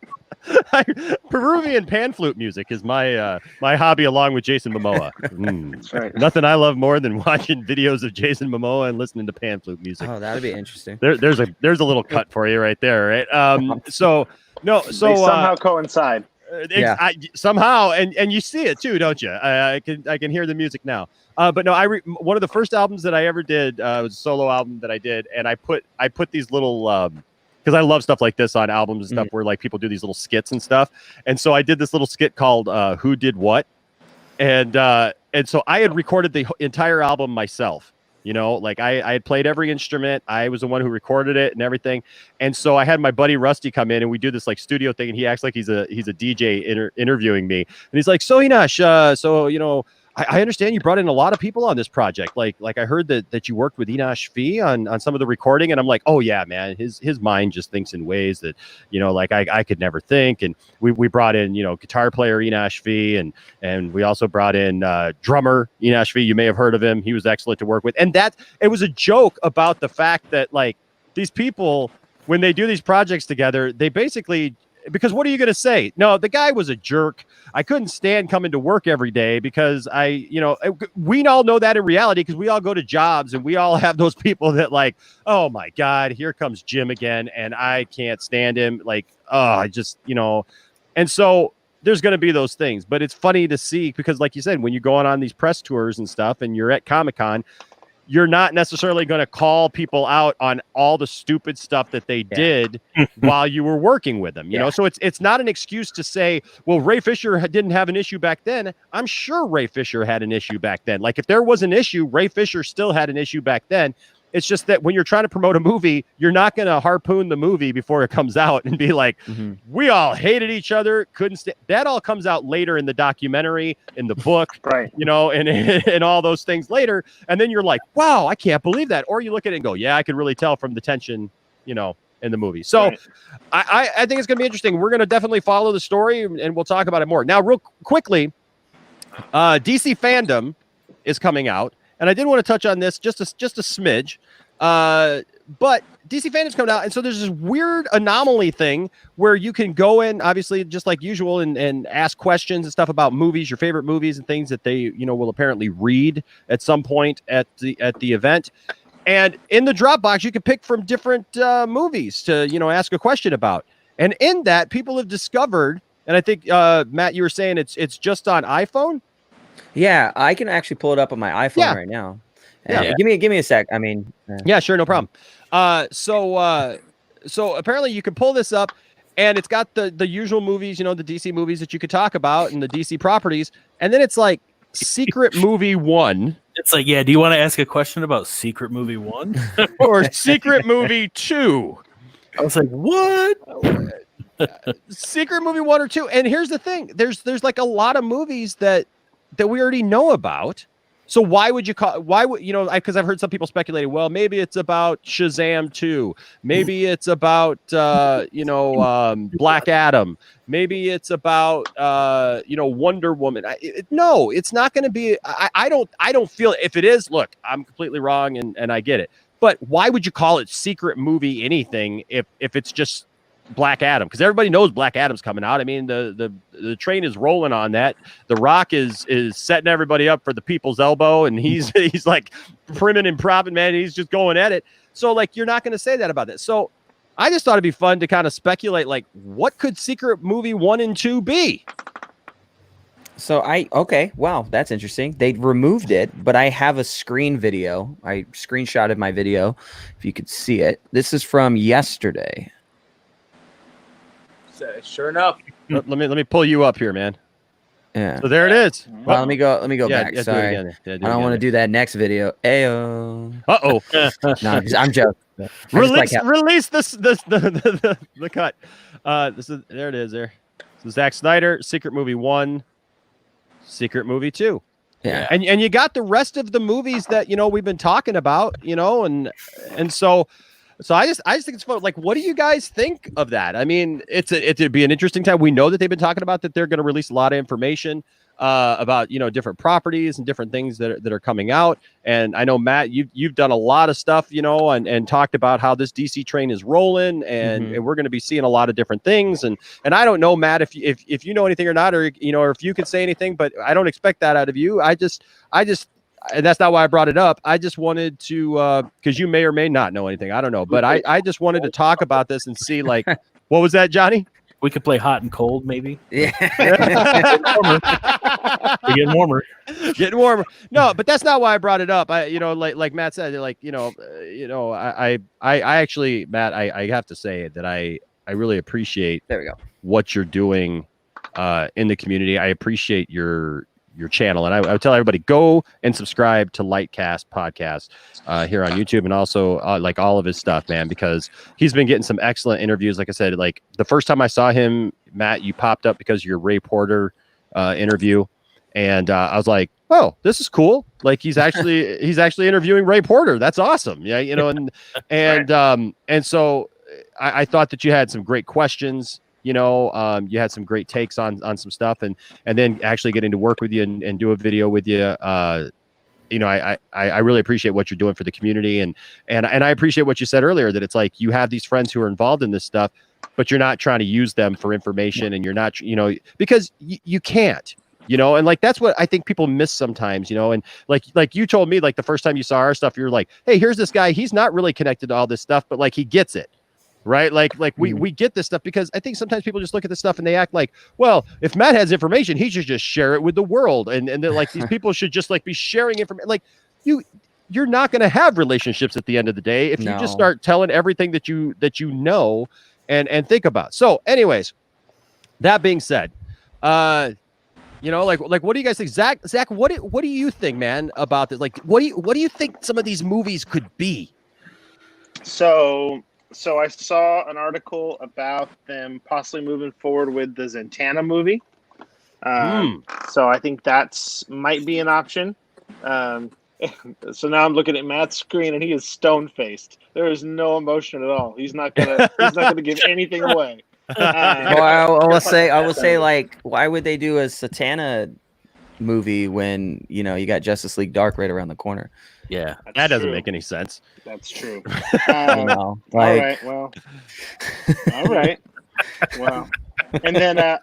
Peruvian pan flute music is my hobby, along with Jason Momoa. That's right. Nothing I love more than watching videos of Jason Momoa and listening to pan flute music. Oh, that'd be interesting. There's a little cut for you right there, right? They somehow coincide. Somehow, and you see it too, don't you? I can hear the music now. But no, one of the first albums that I ever did was a solo album that I did, and I put these little because I love stuff like this on albums and stuff where like people do these little skits and stuff. And so I did this little skit called Who Did What? And so I had recorded the entire album myself. You know, like I had played every instrument. I was the one who recorded it and everything. And so I had my buddy Rusty come in, and we do this like studio thing, and he acts like he's a DJ interviewing me. And he's like, "So Enosh, so you know, I understand you brought in a lot of people on this project. Like I heard that you worked with Enosh Fee on some of the recording." And I'm like, "Oh yeah, man, his mind just thinks in ways that, you know, like I could never think." And we brought in, you know, guitar player Enosh Fee, and we also brought in drummer Enosh Fee. You may have heard of him. He was excellent to work with. And that it was a joke about the fact that like these people, when they do these projects together, they basically, because what are you going to say? No, the guy was a jerk. I couldn't stand coming to work every day because we all know that in reality, because we all go to jobs and we all have those people that like, oh my God, here comes Jim again, and I can't stand him. Like, I just, you know, and so there's going to be those things, but it's funny to see because like you said, when you're going on these press tours and stuff and you're at Comic-Con, you're not necessarily going to call people out on all the stupid stuff that they did while you were working with them, you know? So it's not an excuse to say, well, Ray Fisher didn't have an issue back then. I'm sure Ray Fisher had an issue back then. Like if there was an issue, Ray Fisher still had an issue back then. It's just that when you're trying to promote a movie, you're not going to harpoon the movie before it comes out and be like, we all hated each other, couldn't stand. That all comes out later in the documentary, in the book, right? You know, and all those things later. And then you're like, wow, I can't believe that. Or you look at it and go, yeah, I could really tell from the tension, you know, in the movie. So I think it's going to be interesting. We're going to definitely follow the story and we'll talk about it more. Now, real quickly, DC Fandom is coming out. And I did want to touch on this just a smidge, but DC Fandom's coming out, and so there's this weird anomaly thing where you can go in, obviously, just like usual, and ask questions and stuff about movies, your favorite movies, and things that they, you know, will apparently read at some point at the event. And in the Dropbox, you can pick from different movies to, you know, ask a question about. And in that, people have discovered, and I think Matt, you were saying it's just on iPhone. Yeah, I can actually pull it up on my iPhone right now. Give me a sec. I mean, yeah, sure, no problem. So apparently you can pull this up, and it's got the usual movies, you know, the DC movies that you could talk about and the DC properties, and then it's like Secret Movie 1. It's like, yeah, do you want to ask a question about Secret Movie 1 or Secret Movie 2? I was like, what? Secret Movie 1 or 2. And here's the thing: there's like a lot of movies that we already know about. So why would you because I've heard some people speculating, well, maybe it's about Shazam 2. Maybe it's about, Black Adam. Maybe it's about, Wonder Woman. No, it's not going to be. I don't feel, if it is, look, I'm completely wrong and I get it. But why would you call it Secret Movie anything if it's just Black Adam? Because everybody knows Black Adam's coming out. I mean, the train is rolling on that. The Rock is setting everybody up for the people's elbow, and he's like primming and propping, man. He's just going at it. So like, you're not going to say that about this. So I just thought it'd be fun to kind of speculate, like, what could Secret Movie 1 and 2 be? So okay, wow, that's interesting. They removed it, but I have a screen video. I screenshotted my video. If you could see it, this is from yesterday. Sure enough. Let me pull you up here, man. Yeah. So there it is. Well, let me go Yeah, back. yeah, do it Sorry, again. Yeah, I don't want to do that next video. Ayo. Uh-oh. No, I'm joking. I just like how- Release the cut. There it is there. So Zack Snyder, Secret Movie 1, Secret Movie 2. Yeah. And you got the rest of the movies that we've been talking about, and so I just think it's fun. Like, what do you guys think of that? I mean, it'd be an interesting time. We know that they've been talking about that they're going to release a lot of information about different properties and different things that are coming out. And I know, Matt, you've done a lot of stuff, and talked about how this DC train is rolling, and we're going to be seeing a lot of different things. And I don't know, Matt, if you know anything or not, or or if you could say anything, but I don't expect that out of you. I just and that's not why I brought it up. I just wanted to, because you may or may not know anything. I don't know, but I just wanted to talk about this and see, like, what was that, Johnny? We could play hot and cold, maybe. Yeah. We're getting warmer. Getting warmer. No, but that's not why I brought it up. Like Matt said, I actually, Matt, I have to say that I really appreciate what you're doing in the community. I appreciate your channel, and I would tell everybody, go and subscribe to Lightcast podcast here on YouTube, and also like all of his stuff, man, because he's been getting some excellent interviews. Like I said, like the first time I saw him, Matt, you popped up because of your Ray Porter interview, and I was like, oh, this is cool. Like he's actually interviewing Ray Porter. That's awesome. Yeah, and so I thought that you had some great questions. You had some great takes on some stuff, and then actually getting to work with you and do a video with you. I really appreciate what you're doing for the community, and I appreciate what you said earlier, that it's like you have these friends who are involved in this stuff, but you're not trying to use them for information, and you're not, because you can't, and like that's what I think people miss sometimes, and like you told me, like the first time you saw our stuff, you're like, hey, here's this guy, he's not really connected to all this stuff, but like he gets it. Right. Like we get this stuff, because I think sometimes people just look at this stuff and they act like, well, if Matt has information, he should just share it with the world. And they're like, these people should just like be sharing information. Like you're not going to have relationships at the end of the day if you just start telling everything that you know and think about. So anyways, that being said, like what do you guys think? Zach, what do you think, man, about this? Like, what do you think some of these movies could be? So I saw an article about them possibly moving forward with the Zatanna movie. So I think might be an option. So now I'm looking at Matt's screen, and he is stone faced. There is no emotion at all. He's not gonna give anything away. Well, I will say, like, why would they do a Zatanna movie when you got Justice League Dark right around the corner? Yeah, that doesn't make any sense. That's true. All right. Well. And then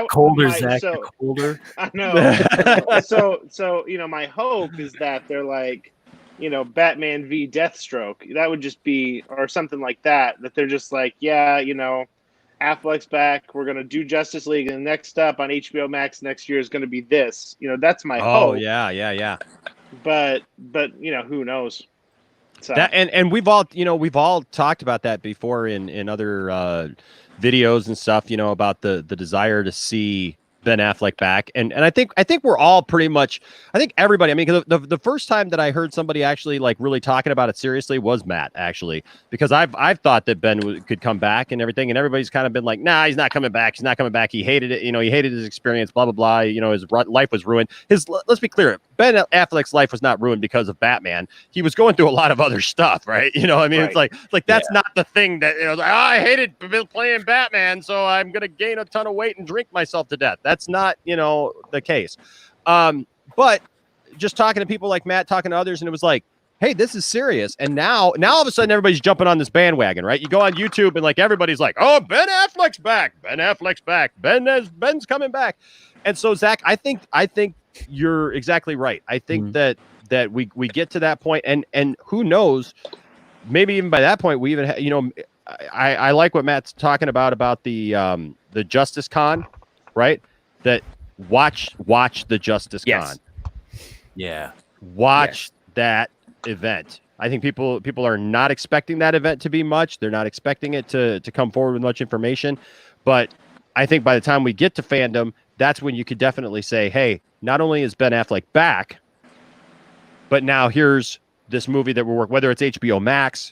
colder, Zach. Colder. I know. So my hope is that they're like, Batman v Deathstroke. That would just be, or something like that. That they're just like, yeah, Affleck's back. We're gonna do Justice League, and next up on HBO Max next year is gonna be this. That's my hope. Oh yeah. But who knows? So. That and we've all talked about that before in other videos and stuff, about the desire to see Ben Affleck back, and I think we're all pretty much, I think everybody, I mean, the first time that I heard somebody actually like really talking about it seriously was Matt, actually, because I've thought that Ben could come back and everything, and everybody's kind of been like, nah, he's not coming back, he hated it, he hated his experience, blah blah blah, his life was ruined. Let's be clear, Ben Affleck's life was not ruined because of Batman. He was going through a lot of other stuff, right? I mean, right. It's like that's not the thing that I hated playing Batman, so I'm gonna gain a ton of weight and drink myself to death. That's not, the case. But just talking to people like Matt, talking to others, and it was like, hey, this is serious. And now all of a sudden everybody's jumping on this bandwagon, right? You go on YouTube and like everybody's like, oh, Ben Affleck's back. Ben's coming back. And so, Zach, I think you're exactly right. I think that we get to that point, and who knows, maybe even by that point we even I like what Matt's talking about the Justice Con, right? That watch the Justice Con. Yeah. Watch that event. I think people are not expecting that event to be much. They're not expecting it to come forward with much information. But I think by the time we get to fandom, that's when you could definitely say, hey, not only is Ben Affleck back, but now here's this movie that we're working, whether it's HBO Max,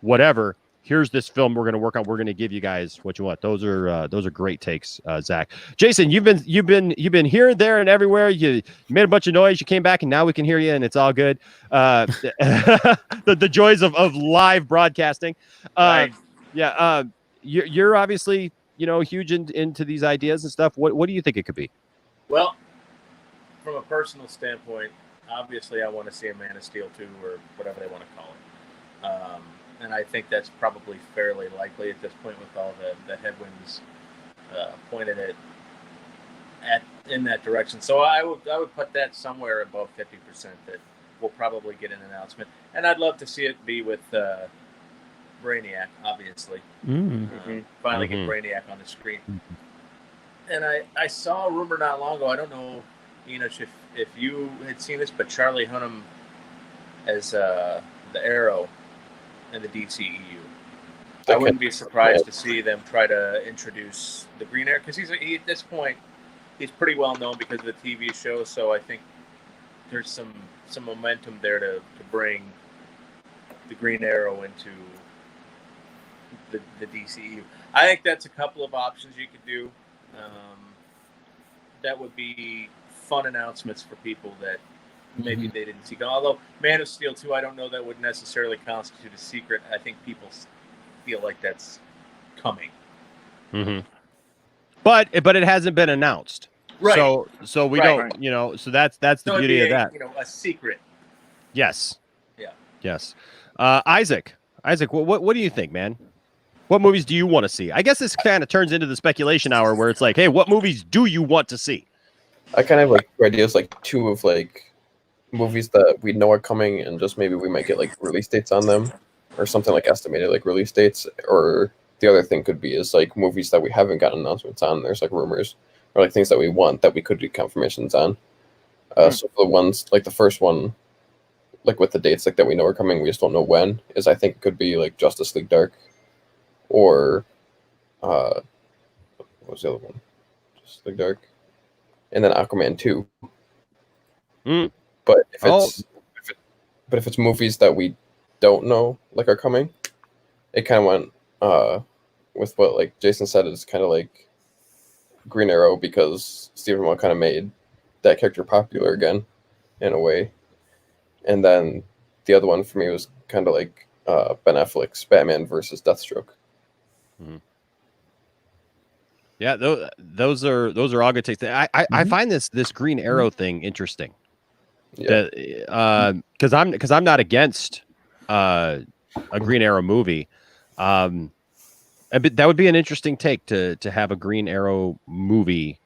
whatever. Here's this film we're going to work on. We're going to give you guys what you want. Those are great takes, Zach. Jason, you've been here, there, and everywhere. You made a bunch of noise. You came back, and now we can hear you, and it's all good. The joys of live broadcasting. You're obviously huge into these ideas and stuff. What do you think it could be? Well, from a personal standpoint, obviously I want to see a Man of Steel 2 or whatever they want to call it. And I think that's probably fairly likely at this point with all the headwinds pointed in that direction. So I would put that somewhere above 50% that we'll probably get an announcement. And I'd love to see it be with Brainiac, obviously. Finally get Brainiac on the screen. And I saw a rumor not long ago. I don't know, Enoch, if you had seen this, but Charlie Hunnam as the Arrow in the DCEU. I wouldn't be surprised to see them try to introduce the Green Arrow, because he at this point he's pretty well known because of the TV show. So I think there's some momentum there to bring the Green Arrow into the DCEU. I think that's a couple of options you could do. That would be fun announcements for people that maybe they didn't see. Although Man of Steel 2, I don't know that would necessarily constitute a secret. I think people feel like that's coming. But it hasn't been announced. Right. So we don't, so that's the beauty of that. A secret. Yes. Yeah. Yes. Isaac, what do you think, man? What movies do you want to see? I guess this kind of turns into the speculation hour where it's like, hey, what movies do you want to see? I kind of like ideas, like two of like movies that we know are coming, and just maybe we might get like release dates on them or something, like estimated like release dates. Or the other thing could be is like movies that we haven't gotten announcements on. There's like rumors or like things that we want that we could get confirmations on. So for the ones like the first one, like with the dates like that we know are coming, we just don't know when, is I think it could be like Justice League Dark, or what was the other one? Justice League Dark, and then Aquaman 2. But if it's movies that we don't know like are coming, it kind of went with what like Jason said, is kind of like Green Arrow, because Stephen Amell kind of made that character popular again in a way. And then the other one for me was kind of like Ben Affleck's Batman versus Deathstroke. Yeah, those are all good takes. I find this Green Arrow thing interesting. Yeah, because I'm not against a Green Arrow movie. That would be an interesting take to have a Green Arrow movie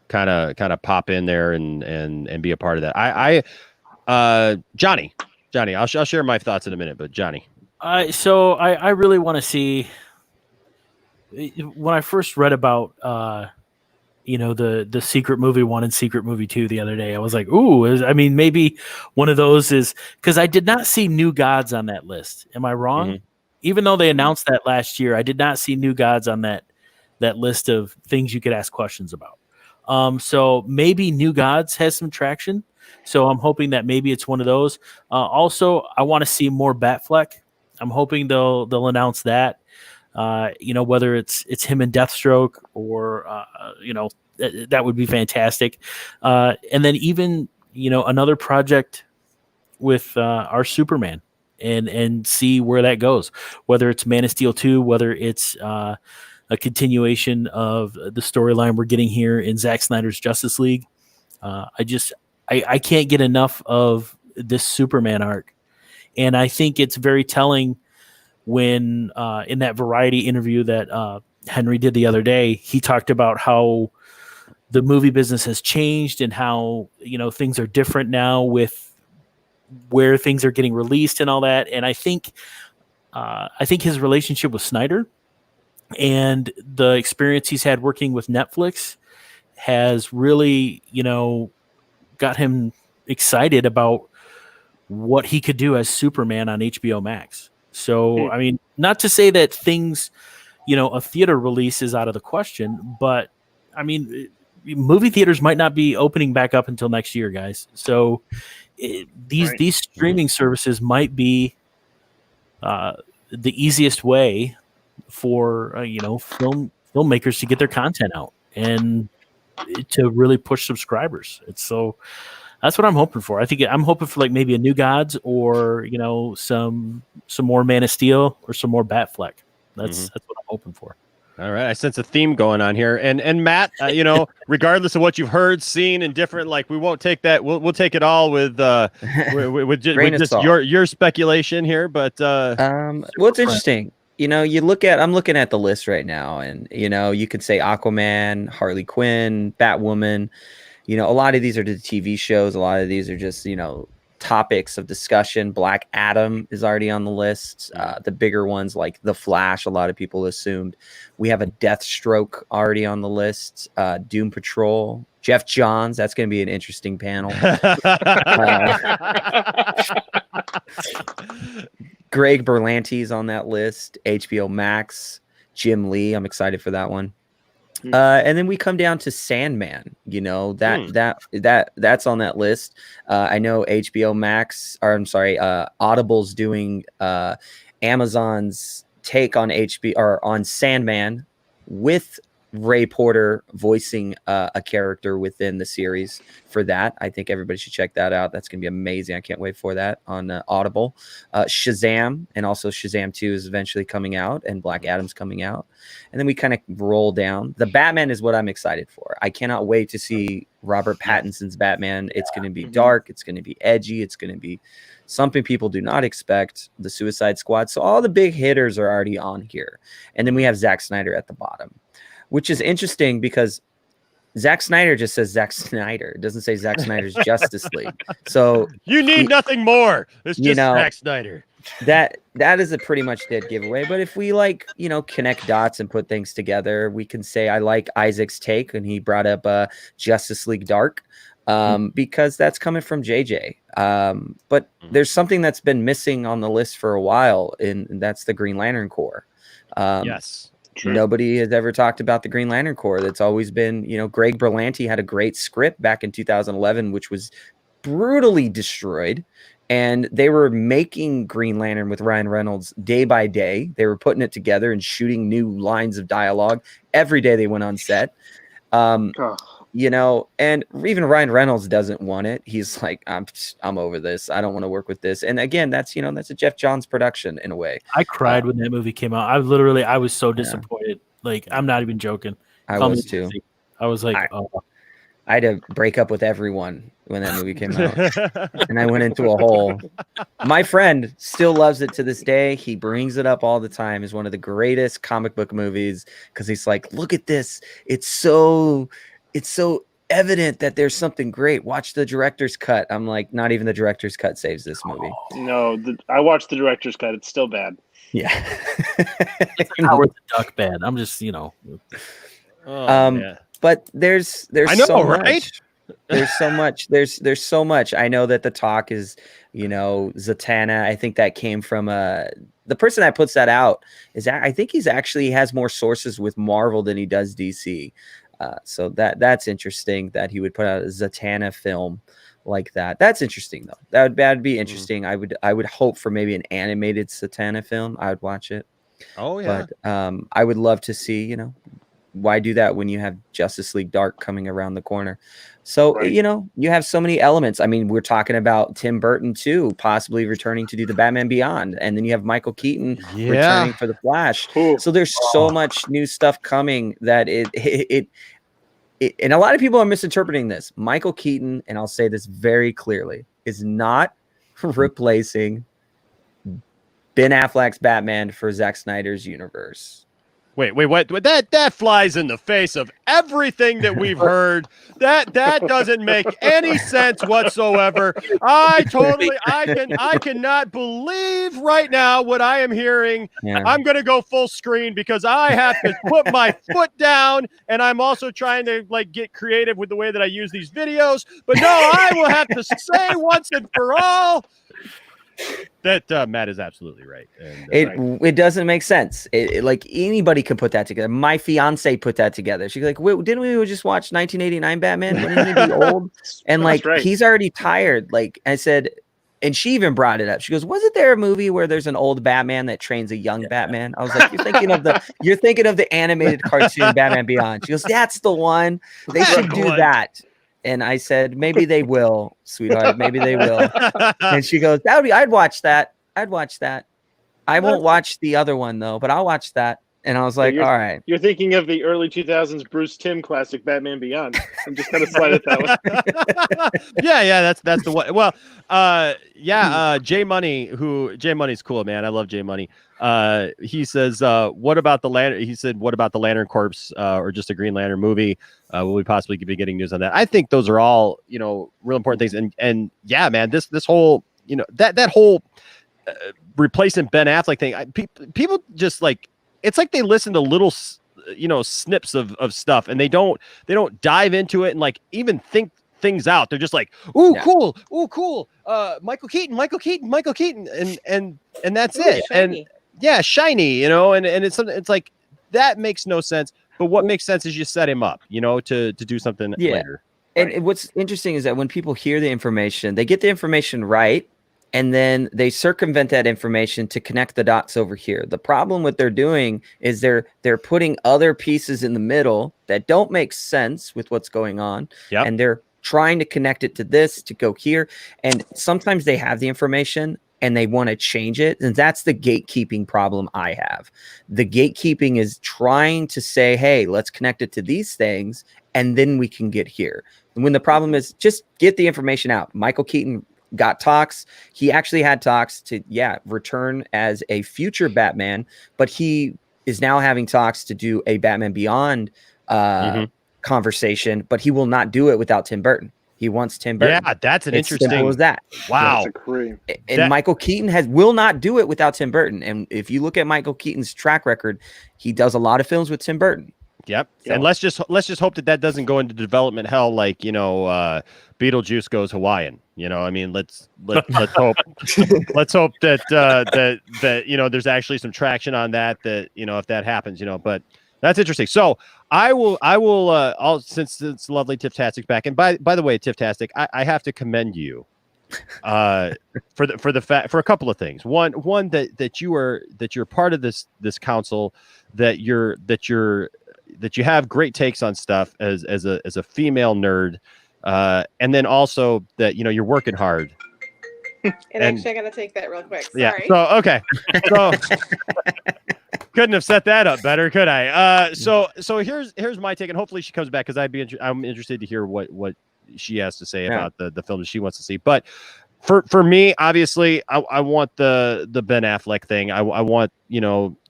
kind of pop in there and be a part of that. Johnny, I'll share my thoughts in a minute, but Johnny. So I really want to see. When I first read about the Secret Movie 1 and Secret Movie 2 the other day, I was like, ooh, maybe one of those is, because I did not see New Gods on that list. Am I wrong? Even though they announced that last year, I did not see New Gods on that list of things you could ask questions about. So maybe New Gods has some traction. So I'm hoping that maybe it's one of those. Also, I want to see more Batfleck. I'm hoping they'll announce that. Whether it's him and Deathstroke, or that would be fantastic. And then even another project with our Superman, and see where that goes. Whether it's Man of Steel 2, whether it's a continuation of the storyline we're getting here in Zack Snyder's Justice League. I can't get enough of this Superman arc, and I think it's very telling when in that Variety interview that Henry did the other day, he talked about how the movie business has changed and how things are different now with where things are getting released and all that. And I think his relationship with Snyder and the experience he's had working with Netflix has really, got him excited about what he could do as Superman on HBO Max. So, I mean, not to say that things, a theater release is out of the question, but I mean, movie theaters might not be opening back up until next year, guys. So these streaming services might be the easiest way for filmmakers to get their content out and to really push subscribers. That's what I'm hoping for. I'm hoping for like maybe a New Gods or some more Man of Steel or some more Batfleck. That's what I'm hoping for. All right, I sense a theme going on here, and Matt, regardless of what you've heard, seen, and different, like we won't take that. We'll take it all with just your speculation here. But well, it's interesting. I'm looking at the list right now, and you could say Aquaman, Harley Quinn, Batwoman. A lot of these are the TV shows. A lot of these are just topics of discussion. Black Adam is already on the list. The bigger ones like The Flash, a lot of people assumed. We have a Deathstroke already on the list. Doom Patrol, Jeff Johns. That's going to be an interesting panel. Greg Berlanti's on that list. HBO Max, Jim Lee. I'm excited for that one. And then we come down to Sandman, that's on that list. I know HBO Max, or I'm sorry, Audible's doing Amazon's take on on Sandman with Ray Porter voicing a character within the series for that. I think everybody should check that out. That's going to be amazing. I can't wait for that on Audible. Shazam, and also Shazam 2 is eventually coming out, and Black Adam's coming out. And then we kind of roll down. The Batman is what I'm excited for. I cannot wait to see Robert Pattinson's Batman. It's going to be dark. It's going to be edgy. It's going to be something people do not expect. The Suicide Squad. So all the big hitters are already on here. And then we have Zack Snyder at the bottom, which is interesting because Zack Snyder just says Zack Snyder. It doesn't say Zack Snyder's Justice League. So you need nothing more. It's just Zack Snyder. That is a pretty much dead giveaway. But if we connect dots and put things together, we can say I like Isaac's take, and he brought up Justice League Dark because that's coming from JJ. But there's something that's been missing on the list for a while, and that's the Green Lantern Corps. Yes. True. Nobody has ever talked about the Green Lantern Corps. That's always been, Greg Berlanti had a great script back in 2011, which was brutally destroyed. And they were making Green Lantern with Ryan Reynolds day by day. They were putting it together and shooting new lines of dialogue every day they went on set. And even Ryan Reynolds doesn't want it. He's like, I'm over this. I don't want to work with this. And again, that's a Jeff Johns production in a way. I cried when that movie came out. I was so disappointed. Like, I'm not even joking. I was too. I was like, I had to break up with everyone when that movie came out. And I went into a hole. My friend still loves it to this day. He brings it up all the time as one of the greatest comic book movies because he's like, look at this. It's so evident that there's something great. Watch the director's cut. I'm like, not even the director's cut saves this movie. No, I watched the director's cut. It's still bad. Yeah. It's Howard the Duck bad. I'm just, But there's I know, so right? much. There's so much. There's so much. I know that the talk is, Zatanna. I think that came from the person that puts that out I think he's actually has more sources with Marvel than he does DC. So that's interesting that he would put out a Zatanna film like that. That's interesting though. That'd be interesting. I would hope for maybe an animated Zatanna film. I would watch it. Oh yeah. But I would love to see, why do that when you have Justice League Dark coming around the corner? So, right. You have so many elements. I mean, we're talking about Tim Burton too, possibly returning to do the Batman Beyond. And then you have Michael Keaton returning for the Flash. Ooh. So there's so much new stuff coming that it and a lot of people are misinterpreting this. Michael Keaton, and I'll say this very clearly, is not replacing Ben Affleck's Batman for Zack Snyder's universe. Wait, what? That flies in the face of everything that we've heard. That doesn't make any sense whatsoever. I cannot believe right now what I am hearing. Yeah. I'm going to go full screen because I have to put my foot down, and I'm also trying to like get creative with the way that I use these videos. But no, I will have to say once and for all that Matt is absolutely right. And, it doesn't make sense. Like anybody could put that together. My fiance put that together. She's like, "Wait, didn't we just watch 1989 Batman? Wouldn't he be old?" And like he's already tired. Like I said, and she even brought it up. She goes, "Wasn't there a movie where there's an old Batman that trains a young Batman?" I was like, "You're thinking of the animated cartoon Batman Beyond." She goes, "That's the one. They should do that." And I said, "Maybe they will, sweetheart. Maybe they will." And she goes, I'd watch that. I'd watch that. I won't watch the other one though, but I'll watch that." And I was like, "All right." You're thinking of the early 2000s Bruce Timm classic Batman Beyond. I'm just gonna slide it that way. yeah, that's the one. Well, Jay Money's cool, man. I love Jay Money. He says, what about the Lantern? He said, what about the Lantern Corps or just a Green Lantern movie? Will we possibly be getting news on that? I think those are all, real important things. And yeah, man, this whole, that whole replacing Ben Affleck thing, people just like, it's like they listen to little, snips of stuff, and they don't dive into it and like even think things out. They're just like, cool. Michael Keaton. And that's it. Shiny. And shiny, and it's like, that makes no sense. But what makes sense is you set him up, to do something later. And what's interesting is that when people hear the information, they get the information right, and then they circumvent that information to connect the dots over here. The problem what they're doing is they're putting other pieces in the middle that don't make sense with what's going on. Yep. And they're trying to connect it to this to go here. And sometimes they have the information and they want to change it. And that's the gatekeeping problem I have. The gatekeeping is trying to say, hey, let's connect it to these things, and then we can get here. And when the problem is just get the information out. Michael Keaton got talks. He actually had talks to, return as a future Batman, but he is now having talks to do a Batman Beyond conversation, but he will not do it without Tim Burton. He wants Tim Burton. Yeah, that's an it's interesting. simple as that. Wow. That's a cream. And Michael Keaton will not do it without Tim Burton. And if you look at Michael Keaton's track record, he does a lot of films with Tim Burton. Yep. And let's just hope that doesn't go into development hell like, Beetlejuice goes Hawaiian. Let's hope let's hope that there's actually some traction on that if that happens, but that's interesting. So I will since it's lovely Tiff-tastic's back. And by the way, Tiff-tastic, I have to commend you for a couple of things. One that you're part of this council, that you have great takes on stuff as a female nerd, and then also that you're working hard. And actually, I gotta take that real quick. Sorry. Yeah. So okay. So couldn't have set that up better, could I? So here's my take, and hopefully she comes back because I'm interested to hear what she has to say about the film that she wants to see. But for me, obviously, I want the Ben Affleck thing. I want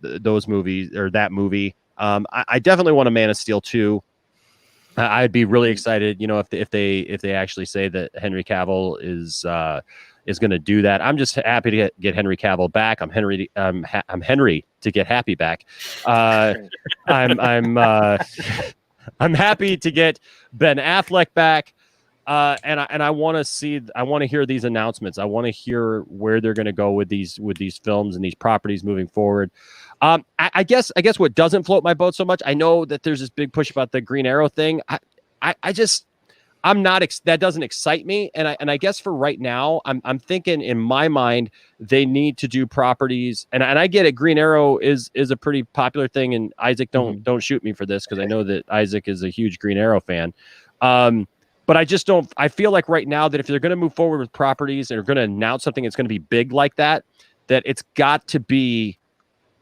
those movies or that movie. I definitely want a Man of Steel 2. I'd be really excited, if they actually say that Henry Cavill is going to do that. I'm just happy to get Henry Cavill back. I'm Henry to get happy back. I'm happy to get Ben Affleck back. And I want to hear these announcements. I want to hear where they're going to go with these films and these properties moving forward. I guess what doesn't float my boat so much, I know that there's this big push about the Green Arrow thing. I'm not, that doesn't excite me. And I guess for right now, I'm thinking in my mind, they need to do properties. And I get it. Green Arrow is a pretty popular thing. And Isaac, don't shoot me for this, because I know that Isaac is a huge Green Arrow fan. But I feel like right now that if they're going to move forward with properties and are going to announce something that's going to be big like that it's got to be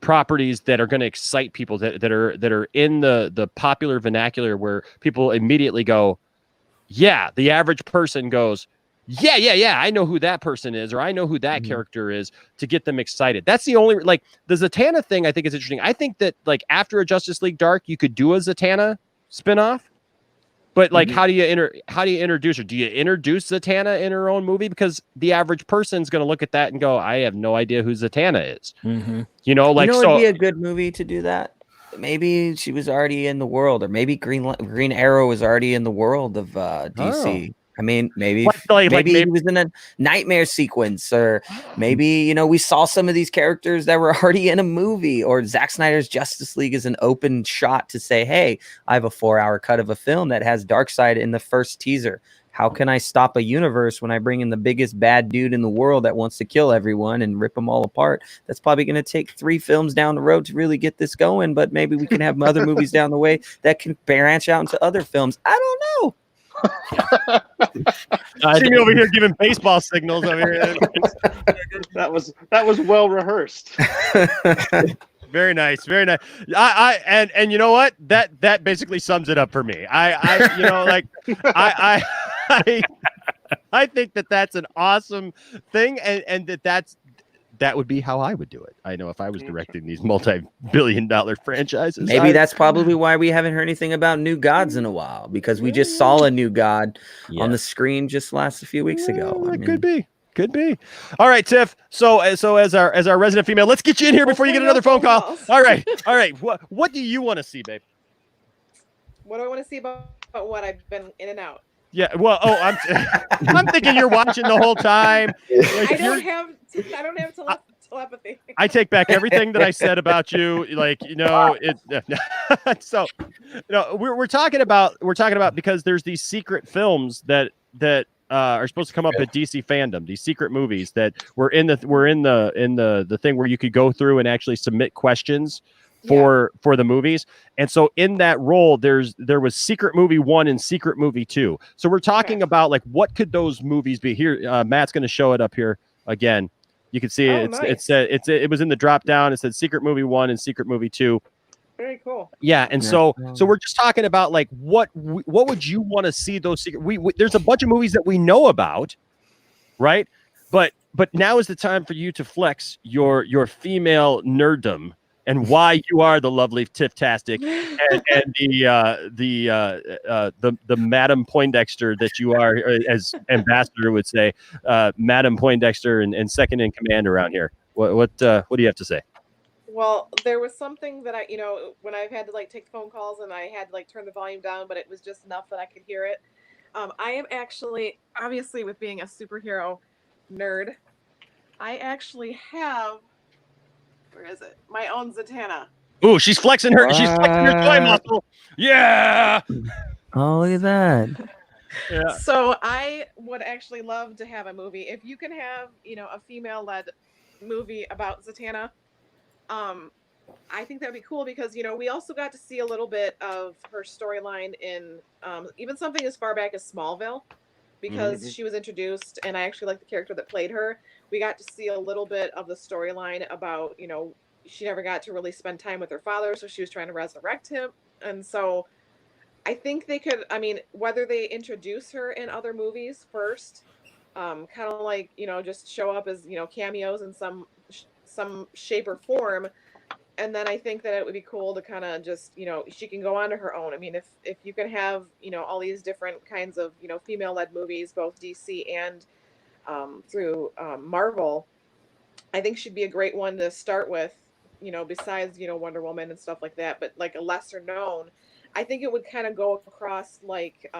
properties that are going to excite people, that are in the popular vernacular, where people immediately go, yeah, the average person goes, yeah, I know who that person is, or I know who that character is, to get them excited. That's the only, like, the Zatanna thing I think is interesting. I think that, like, after a Justice League Dark, you could do a Zatanna spinoff, but like, how do you introduce her? Do you introduce Zatanna in her own movie? Because the average person's going to look at that and go, I have no idea who Zatanna is. You know, like, it'd so be a good movie to do that. Maybe she was already in the world, or maybe Green Arrow was already in the world of DC. I mean, maybe maybe he was in a nightmare sequence, or maybe, you know, we saw some of these characters that were already in a movie, or Zack Snyder's Justice League is an open shot to say, hey, I have a 4-hour cut of a film that has Darkseid in the first teaser. How can I stop a universe when I bring in the biggest bad dude in the world that wants to kill everyone and rip them all apart? That's probably going to take 3 films down the road to really get this going, but maybe we can have other movies down the way that can branch out into other films. I don't know. See me over here giving baseball signals over here. That was well rehearsed. Very nice, very nice. And you know what? That basically sums it up for me. I you know, like, I think that that's an awesome thing, and that would be how I would do it. I know if I was directing these multi-billion-dollar franchises. Maybe that's probably why we haven't heard anything about New Gods in a while, because we just saw a New God on the screen just a few weeks ago. That could be. All right, Tiff. So as our resident female, let's get you in here before you get another phone call. All right. What do you want to see, babe? What do I want to see about what I've been in and out? Yeah, well, I'm thinking you're watching the whole time. Like, I don't have telepathy. I take back everything that I said about you. Like, you know, so, you know, we're talking about because there's these secret films that are supposed to come up at DC Fandom. These secret movies that were in the thing where you could go through and actually submit questions for the movies. And so in that role, there was Secret Movie 1 and Secret Movie 2. So we're talking about, like, what could those movies be? Here, Matt's going to show it up here again. You can see it. Nice. It was in the drop down. It said Secret Movie 1 and Secret Movie 2. Very cool. Yeah, and so we're just talking about, like, what would you want to see those secret? We there's a bunch of movies that we know about, right? But now is the time for you to flex your female nerddom and why you are the lovely Tiff-tastic and the Madam Poindexter that you are, as Ambassador would say, Madam Poindexter and second in command around here. What do you have to say? Well, there was something that I, you know, when I've had to, like, take phone calls and I had to, like, turn the volume down, but it was just enough that I could hear it. I am actually, obviously, with being a superhero nerd, I actually have, where is it? My own Zatanna. Ooh, she's flexing her toy muscle. Yeah. Oh, look at that. Yeah. So I would actually love to have a movie. If you can have, you know, a female-led movie about Zatanna, I think that'd be cool, because, you know, we also got to see a little bit of her storyline in even something as far back as Smallville, because she was introduced, and I actually like the character that played her. We got to see a little bit of the storyline about, you know, she never got to really spend time with her father, so she was trying to resurrect him. And so I think they could, I mean, whether they introduce her in other movies first, kind of like, you know, just show up as, you know, cameos in some shape or form. And then I think that it would be cool to kind of just, you know, she can go on to her own. I mean, if you can have, you know, all these different kinds of, you know, female-led movies, both DC and through Marvel, I think she'd be a great one to start with, you know, besides, you know, Wonder Woman and stuff like that, but like a lesser known. I think it would kind of go across, like,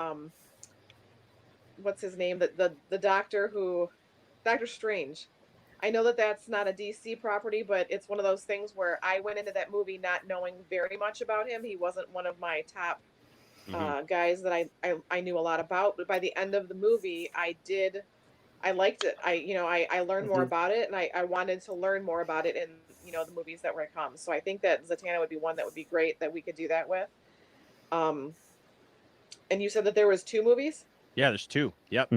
what's his name? The Doctor Strange. I know that that's not a DC property, but it's one of those things where I went into that movie not knowing very much about him. He wasn't one of my top guys that I knew a lot about. But by the end of the movie, I liked it. I learned more about it, and I wanted to learn more about it in, you know, the movies that were to come. So I think that Zatanna would be one that would be great that we could do that with. And you said that there was 2 movies? Yeah, there's 2. Yep.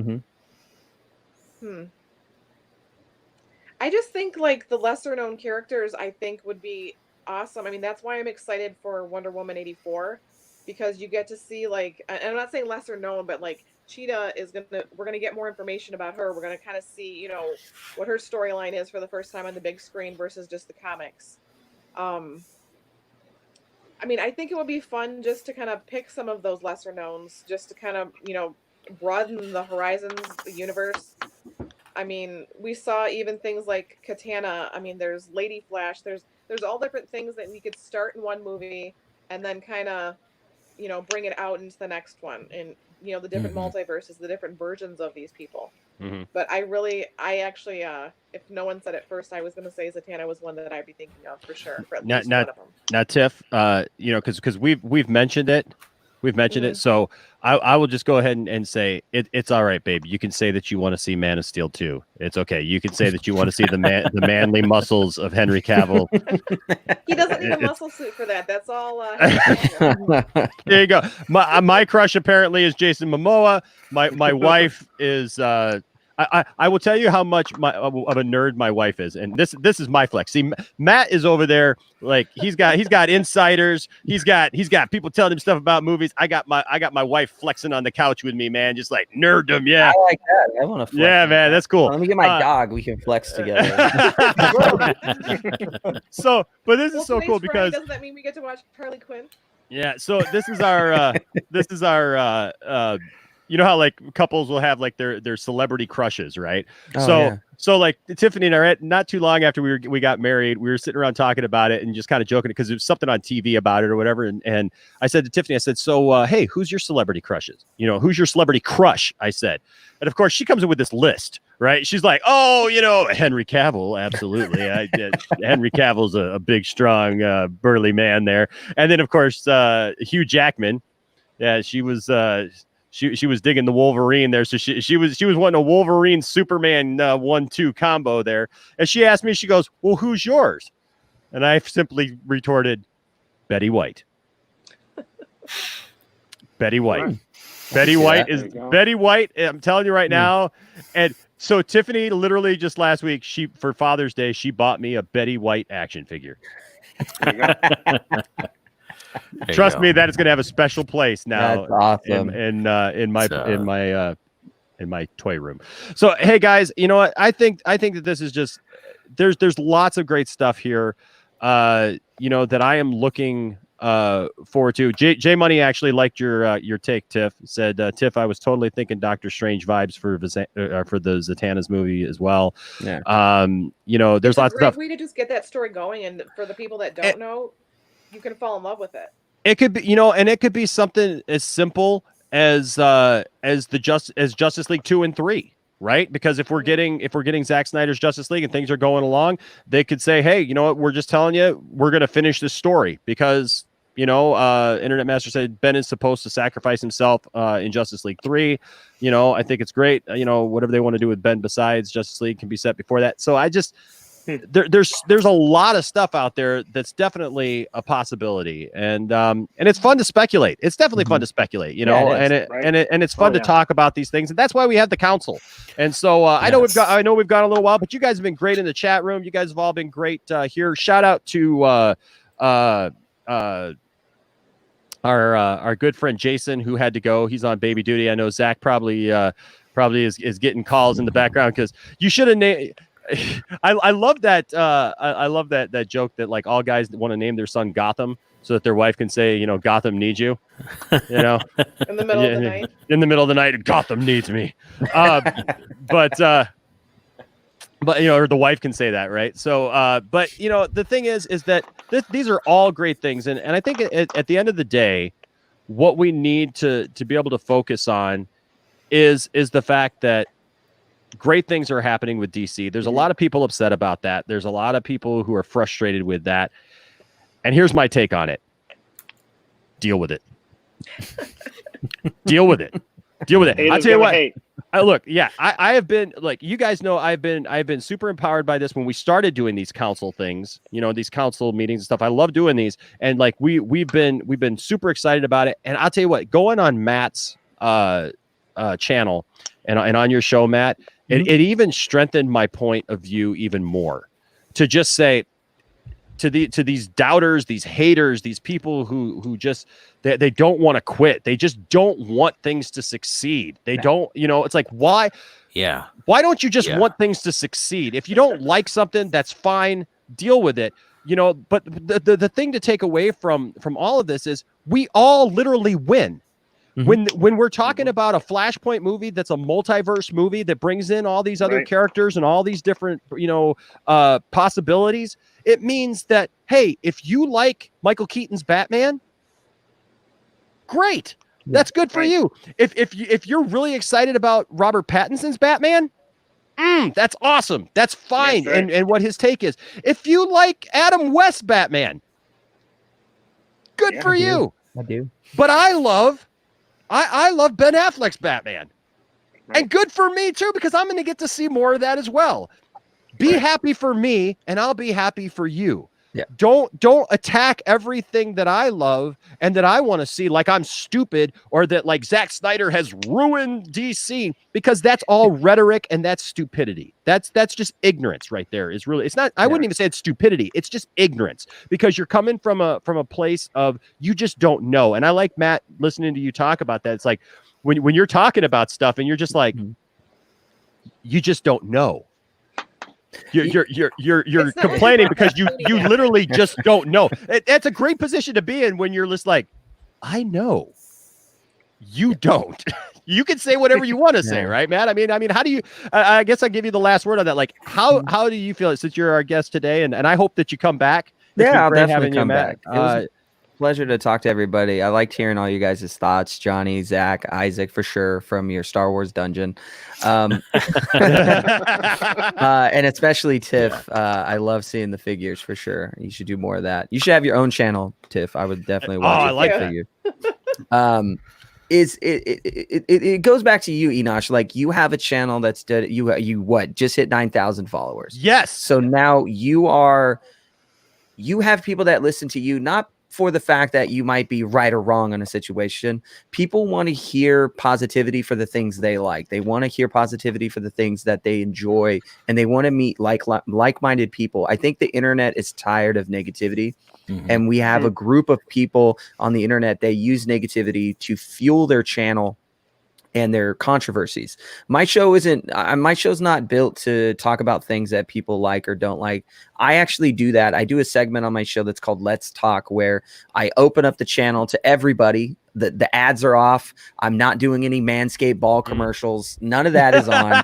I just think, like, the lesser known characters, I think, would be awesome. I mean, that's why I'm excited for Wonder Woman 84, because you get to see, like, and I'm not saying lesser known, but, like, Cheetah we're gonna get more information about her. We're gonna kind of see, what her storyline is for the first time on the big screen versus just the comics. I mean, I think it would be fun just to kind of pick some of those lesser knowns, just to kind of, broaden the horizons, the universe. I mean, we saw even things like Katana. I mean, there's Lady Flash. There's all different things that we could start in one movie and then kind of, bring it out into the next one, and the different multiverses, the different versions of these people. But I actually, if no one said it first, I was going to say Zatanna was one that I'd be thinking of for sure. For at least one of them. Now, Tiff, because we've mentioned it. We've mentioned it. So I will just go ahead and say it's all right, babe. You can say that you want to see Man of Steel 2. It's okay. You can say that you want to see the manly muscles of Henry Cavill. He doesn't need a muscle suit for that. That's all. There you go. My crush apparently is Jason Momoa. My wife is. I will tell you how much of a nerd my wife is, and this is my flex. See, Matt is over there, like he's got insiders, he's got people telling him stuff about movies. I got my wife flexing on the couch with me, man, just like nerddom. Yeah, I like that. I want to flex. Yeah, man, that's cool. Let me get my dog. We can flex together. So, but this is so cool because doesn't that mean we get to watch Harley Quinn? Yeah, so this is our you know how like couples will have like their celebrity crushes, right? So like Tiffany and I, not too long after we got married, we were sitting around talking about it and just kind of joking because there was something on TV about it or whatever. And I said to Tiffany, I said, so hey, who's your celebrity crushes? Who's your celebrity crush? I said, and of course she comes in with this list, right? She's like, oh, Henry Cavill, absolutely. Henry Cavill's a big, strong, burly man there. And then of course Hugh Jackman. Yeah, she was. She was digging the Wolverine there, so she was wanting a Wolverine Superman 1-2 combo there, and she asked me, she goes, "Well, who's yours?" And I simply retorted, "Betty White." Betty White. Right. Betty White is Betty White. I'm telling you right now, and so Tiffany literally just last week, for Father's Day, she bought me a Betty White action figure. Trust me, that is going to have a special place now. That's awesome. in my toy room. So hey guys, you know what? I think that this is just there's lots of great stuff here. That I am looking forward to. J Money actually liked your take, Tiff. Said Tiff, I was totally thinking Doctor Strange vibes for the Zatanna's movie as well. Yeah. There's lots of stuff. We to just get that story going, and for the people that don't know, you can fall in love with it. It could be, and it could be something as simple as Justice League 2 and 3, right? Because if we're getting Zack Snyder's Justice League and things are going along, they could say, hey, you know what? We're just telling you, we're going to finish this story because Internet Master said Ben is supposed to sacrifice himself in Justice League 3. I think it's great. Whatever they want to do with Ben besides Justice League can be set before that. So I just. There's a lot of stuff out there that's definitely a possibility, and it's fun to speculate. It's definitely fun to speculate, and it's fun to talk about these things, and that's why we have the council. And so I know we've got a little while, but you guys have been great in the chat room. You guys have all been great here. Shout out to our good friend Jason, who had to go. He's on baby duty. I know Zach probably is getting calls in the background because you should have named. I love that. I love that joke that like all guys want to name their son Gotham so that their wife can say, Gotham needs you. In the middle of the night. In the middle of the night, Gotham needs me. But or the wife can say that, right? So, but the thing is that these are all great things, and I think at the end of the day, what we need to be able to focus on is the fact that great things are happening with DC. There's a lot of people upset about that. There's a lot of people who are frustrated with that. And here's my take on it. Deal with it. Deal with it. Deal with it. I'll tell you what. I have been, like, you guys know, I've been super empowered by this when we started doing these council things, these council meetings and stuff. I love doing these. And like we've been super excited about it. And I'll tell you what, going on Matt's channel and on your show, Matt, it even strengthened my point of view even more to just say, to these doubters, these haters, these people who just they don't want to quit. They just don't want things to succeed. They don't, it's like, why don't you just want things to succeed? If you don't like something, that's fine. Deal with it. But the thing to take away from all of this is we all literally win. When we're talking about a Flashpoint movie that's a multiverse movie that brings in all these other characters and all these different possibilities, it means that, hey, if you like Michael Keaton's Batman, great, that's good for you. If you're really excited about Robert Pattinson's Batman, that's awesome, that's fine. And what his take is, if you like Adam West's Batman, good for you. I do. But I love Ben Affleck's Batman. And good for me too, because I'm going to get to see more of that as well. Be happy for me, and I'll be happy for you. Yeah. Don't attack everything that I love and that I want to see like I'm stupid, or that like Zack Snyder has ruined DC, because that's all rhetoric and that's stupidity. That's just ignorance right there. It's not, I wouldn't even say it's stupidity. It's just ignorance, because you're coming from a place of, you just don't know. And I like, Matt, listening to you talk about that. It's like when you're talking about stuff and you're just like, you just don't know. You're complaining because you literally just don't know. That's a great position to be in, when you're just like, I know, you don't. You can say whatever you want to say, right, Matt? I mean, how do you? I guess I'll give you the last word on that. Like, how do you feel, since you're our guest today, and I hope that you come back. I'll definitely come back. It was a pleasure to talk to everybody. I liked hearing all you guys' thoughts, Johnny, Zach, Isaac, for sure, from your Star Wars dungeon. And especially Tiff. I love seeing the figures, for sure. You should do more of that. You should have your own channel, Tiff. I would definitely watch I like that. It goes back to you, Enosh. Like, you have a channel that's dead. You what? Just hit 9,000 followers. Yes. So now you have people that listen to you, not for the fact that you might be right or wrong on a situation. People want to hear positivity for the things they like. They want to hear positivity for the things that they enjoy, and they want to meet like-minded people. I think the internet is tired of negativity. And we have a group of people on the internet that use negativity to fuel their channel and their controversies. My show's not built to talk about things that people like or don't like. I actually do that. I do a segment on my show that's called Let's Talk, where I open up the channel to everybody. The ads are off. I'm not doing any Manscaped ball commercials. None of that is on.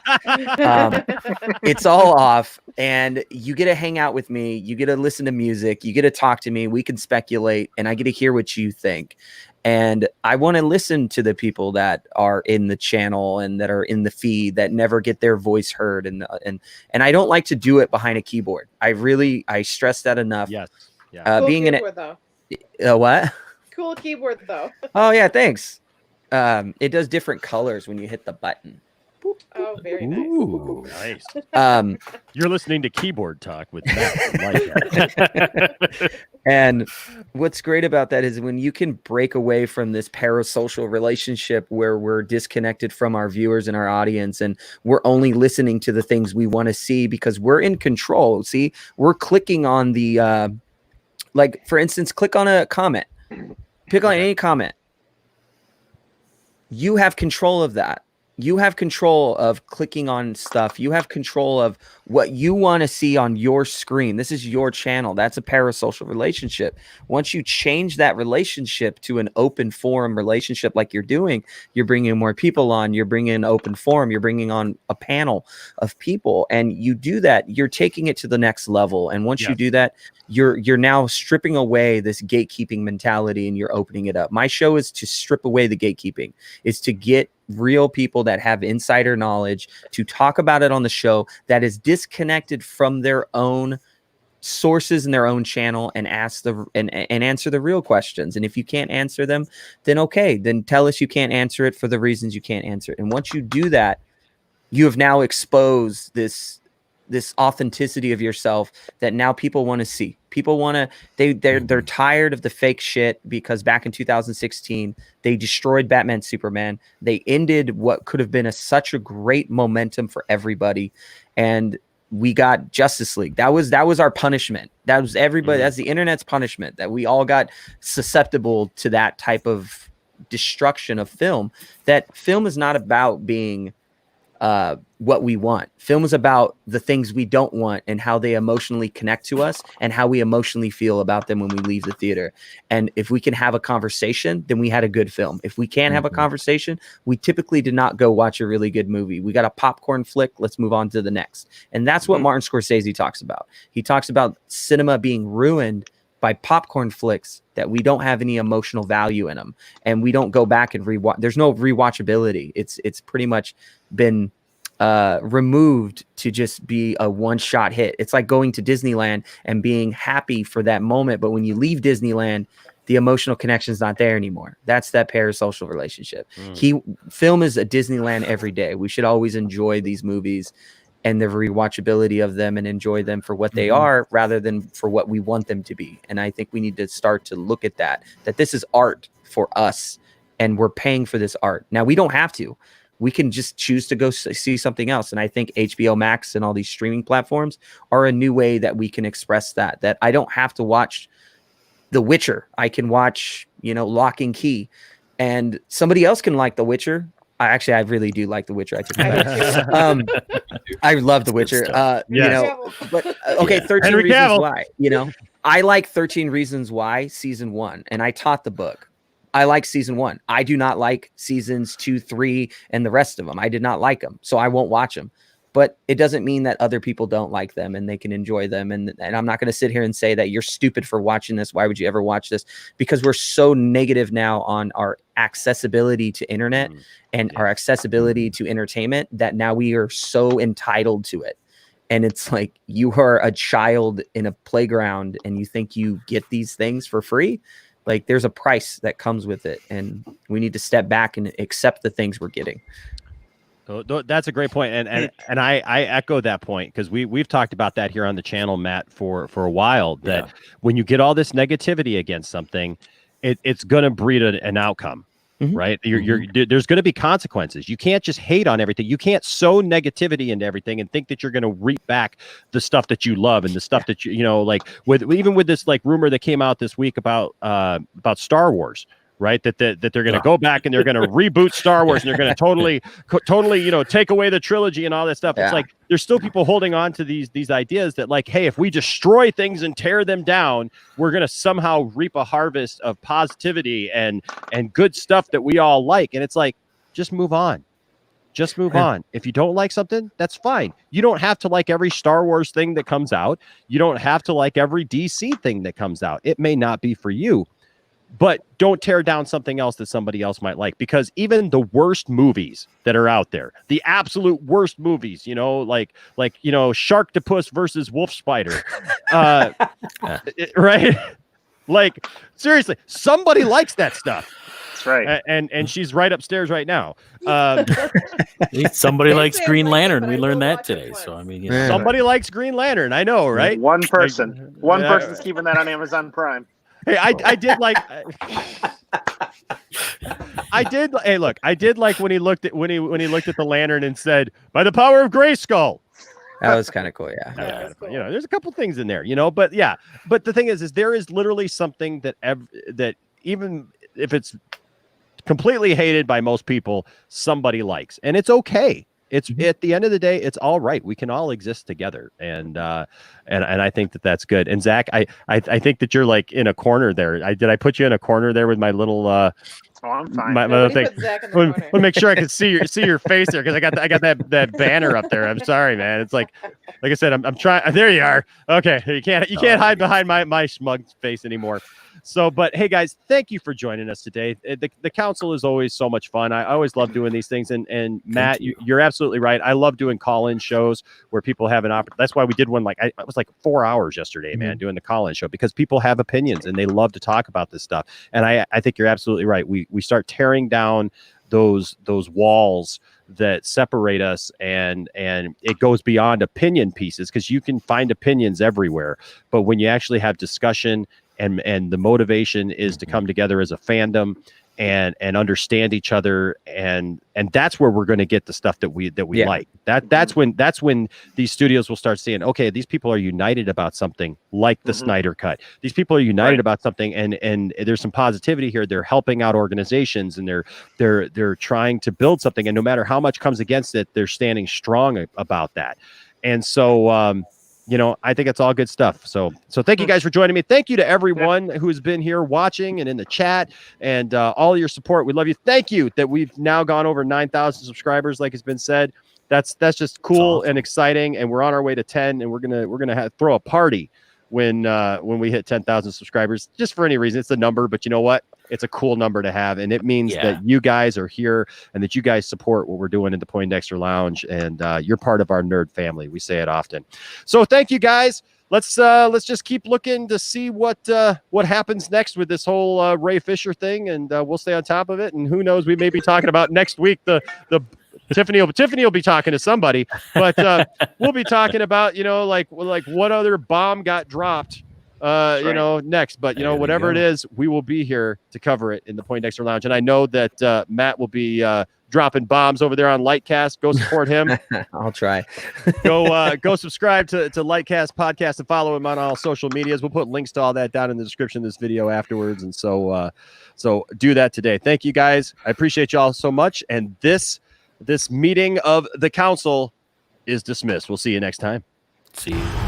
It's all off. And you get to hang out with me. You get to listen to music. You get to talk to me. We can speculate, and I get to hear what you think. And I want to listen to the people that are in the channel and that are in the feed that never get their voice heard. And I don't like to do it behind a keyboard. I stress that enough. Yes. Yeah. Cool Being keyboard, though. What? Cool keyboard, though. Oh yeah, thanks. It does different colors when you hit the button. Oh, very nice. Ooh, nice. You're listening to Keyboard Talk with Matt. I like that. And what's great about that is when you can break away from this parasocial relationship where we're disconnected from our viewers and our audience, and we're only listening to the things we want to see because we're in control. See, we're clicking on the, like, for instance, click on a comment. Pick on any comment. You have control of that. You have control of clicking on stuff. You have control of what you want to see on your screen. This is your channel. That's a parasocial relationship. Once you change that relationship to an open forum relationship like you're doing, you're bringing more people on. You're bringing an open forum. You're bringing on a panel of people. And you do that, you're taking it to the next level. And once you do that, you're now stripping away this gatekeeping mentality, and you're opening it up. My show is to strip away the gatekeeping. It's to get real people that have insider knowledge to talk about it on the show that is disconnected from their own sources in their own channel, and answer the real questions. And if you can't answer them, then okay, then tell us you can't answer it for the reasons you can't answer it. And once you do that, you have now exposed this authenticity of yourself that now people want to see. People want to, they're tired of the fake shit, because back in 2016, they destroyed Batman, Superman. They ended what could have been such a great momentum for everybody. And we got Justice League. That was our punishment. That was everybody. That's the internet's punishment, that we all got susceptible to that type of destruction of film. That film is not about being what we want. Film is about the things we don't want and how they emotionally connect to us and how we emotionally feel about them when we leave the theater. And if we can have a conversation, then we had a good film. If we can't have a conversation, we typically did not go watch a really good movie. We got a popcorn flick. Let's move on to the next. And that's what Martin Scorsese talks about. He talks about cinema being ruined by popcorn flicks that we don't have any emotional value in them, and we don't go back and rewatch. There's no rewatchability. It's pretty much been removed to just be a one-shot hit. It's like going to Disneyland and being happy for that moment, but when you leave Disneyland, the emotional connection is not there anymore. That's that parasocial relationship. Film is a Disneyland every day. We should always enjoy these movies and the rewatchability of them and enjoy them for what they are rather than for what we want them to be. And I think we need to start to look at that this is art for us and we're paying for this art. Now, we don't have to. We can just choose to go see something else. And I think HBO Max and all these streaming platforms are a new way that we can express that I don't have to watch The Witcher. I can watch, Lock and Key, and somebody else can like The Witcher. I really do like The Witcher. I love The Witcher. But okay, 13 Henry Reasons Cavill. Why. I like 13 Reasons Why season 1, and I taught the book. I like season 1. I do not like seasons 2, 3, and the rest of them. I did not like them, so I won't watch them. But it doesn't mean that other people don't like them and they can enjoy them. And I'm not going to sit here and say that you're stupid for watching this. Why would you ever watch this? Because we're so negative now on our accessibility to internet and our accessibility to entertainment that now we are so entitled to it. And it's like you are a child in a playground and you think you get these things for free. Like there's a price that comes with it. And we need to step back and accept the things we're getting. That's a great point, and I echo that point because we've talked about that here on the channel, Matt, for a while. That when you get all this negativity against something, it's going to breed an outcome, right? There's going to be consequences. You can't just hate on everything. You can't sow negativity into everything and think that you're going to reap back the stuff that you love and the stuff that like even with this like rumor that came out this week about Star Wars. Right, that they're going to go back and they're going to reboot Star Wars and they're going to totally take away the trilogy and all that stuff. It's like there's still people holding on to these ideas that like, hey, if we destroy things and tear them down, we're going to somehow reap a harvest of positivity and good stuff that we all like. And it's like, just move on. Just move on. If you don't like something, that's fine. You don't have to like every Star Wars thing that comes out. You don't have to like every DC thing that comes out. It may not be for you. But don't tear down something else that somebody else might like, because even the worst movies that are out there, the absolute worst movies, like Sharktopus versus Wolf Spider, right? Like seriously, somebody likes that stuff. That's right. And she's right upstairs right now. Somebody likes Green Lantern. We learned that today. So I mean, somebody likes Green Lantern. I know, right? One person's keeping that on Amazon Prime. Hey, I did like. Hey, look, I did like when he looked at the lantern and said, "By the power of Grayskull." That was kind of cool, yeah. Cool. There's a couple things in there, but yeah. But the thing is there is literally something that even if it's completely hated by most people, somebody likes, and it's okay. It's at the end of the day, it's all right. We can all exist together, and I think that's good. And Zach, I think that you're like in a corner there. Did I put you in a corner there with my little? Oh, I'm fine. My little thing. Want to make sure I can see your face there because I got that banner up there. I'm sorry, man. It's like I said, I'm trying. There you are. Okay, you can't hide behind my smug face anymore. So, but hey guys, thank you for joining us today. The council is always so much fun. I always love doing these things. And Matt, you're absolutely right. I love doing call-in shows where people have an opportunity. That's why we did one it was like 4 hours yesterday, man, doing the call-in show because people have opinions and they love to talk about this stuff. And I think you're absolutely right. We start tearing down those walls that separate us, and it goes beyond opinion pieces because you can find opinions everywhere. But when you actually have discussion and the motivation is to come together as a fandom and understand each other, and that's where we're going to get the stuff that we Yeah. like. That's when these studios will start seeing, okay, these people are united about something, like the Snyder Cut. These people are united about something, and there's some positivity here. They're helping out organizations, and they're trying to build something, and no matter how much comes against it, they're standing strong about that. And so I think it's all good stuff. So thank you guys for joining me. Thank you to everyone who's been here watching and in the chat, and all your support. We love you. Thank you that we've now gone over 9,000 subscribers, like it's been said. That's just cool and exciting, and we're on our way to 10, and we're gonna throw a party when we hit 10,000 subscribers, just for any reason. It's a number, but you know what? It's a cool number to have, and it means that you guys are here and that you guys support what we're doing in the Poindexter Lounge, and you're part of our nerd family. We say it often. So thank you guys. Let's just keep looking to see what happens next with this whole Ray Fisher thing, and we'll stay on top of it. And who knows, we may be talking about next week the Tiffany will be talking to somebody, but we'll be talking about like what other bomb got dropped next. But whatever it is, we will be here to cover it in the Poindexter Lounge. And I know that Matt will be dropping bombs over there on Lightcast. Go support him. I'll try. Go subscribe to Lightcast Podcast and follow him on all social medias. We'll put links to all that down in the description of this video afterwards. And so do that today. Thank you guys. I appreciate y'all so much. And this meeting of the council is dismissed. We'll see you next time. See you.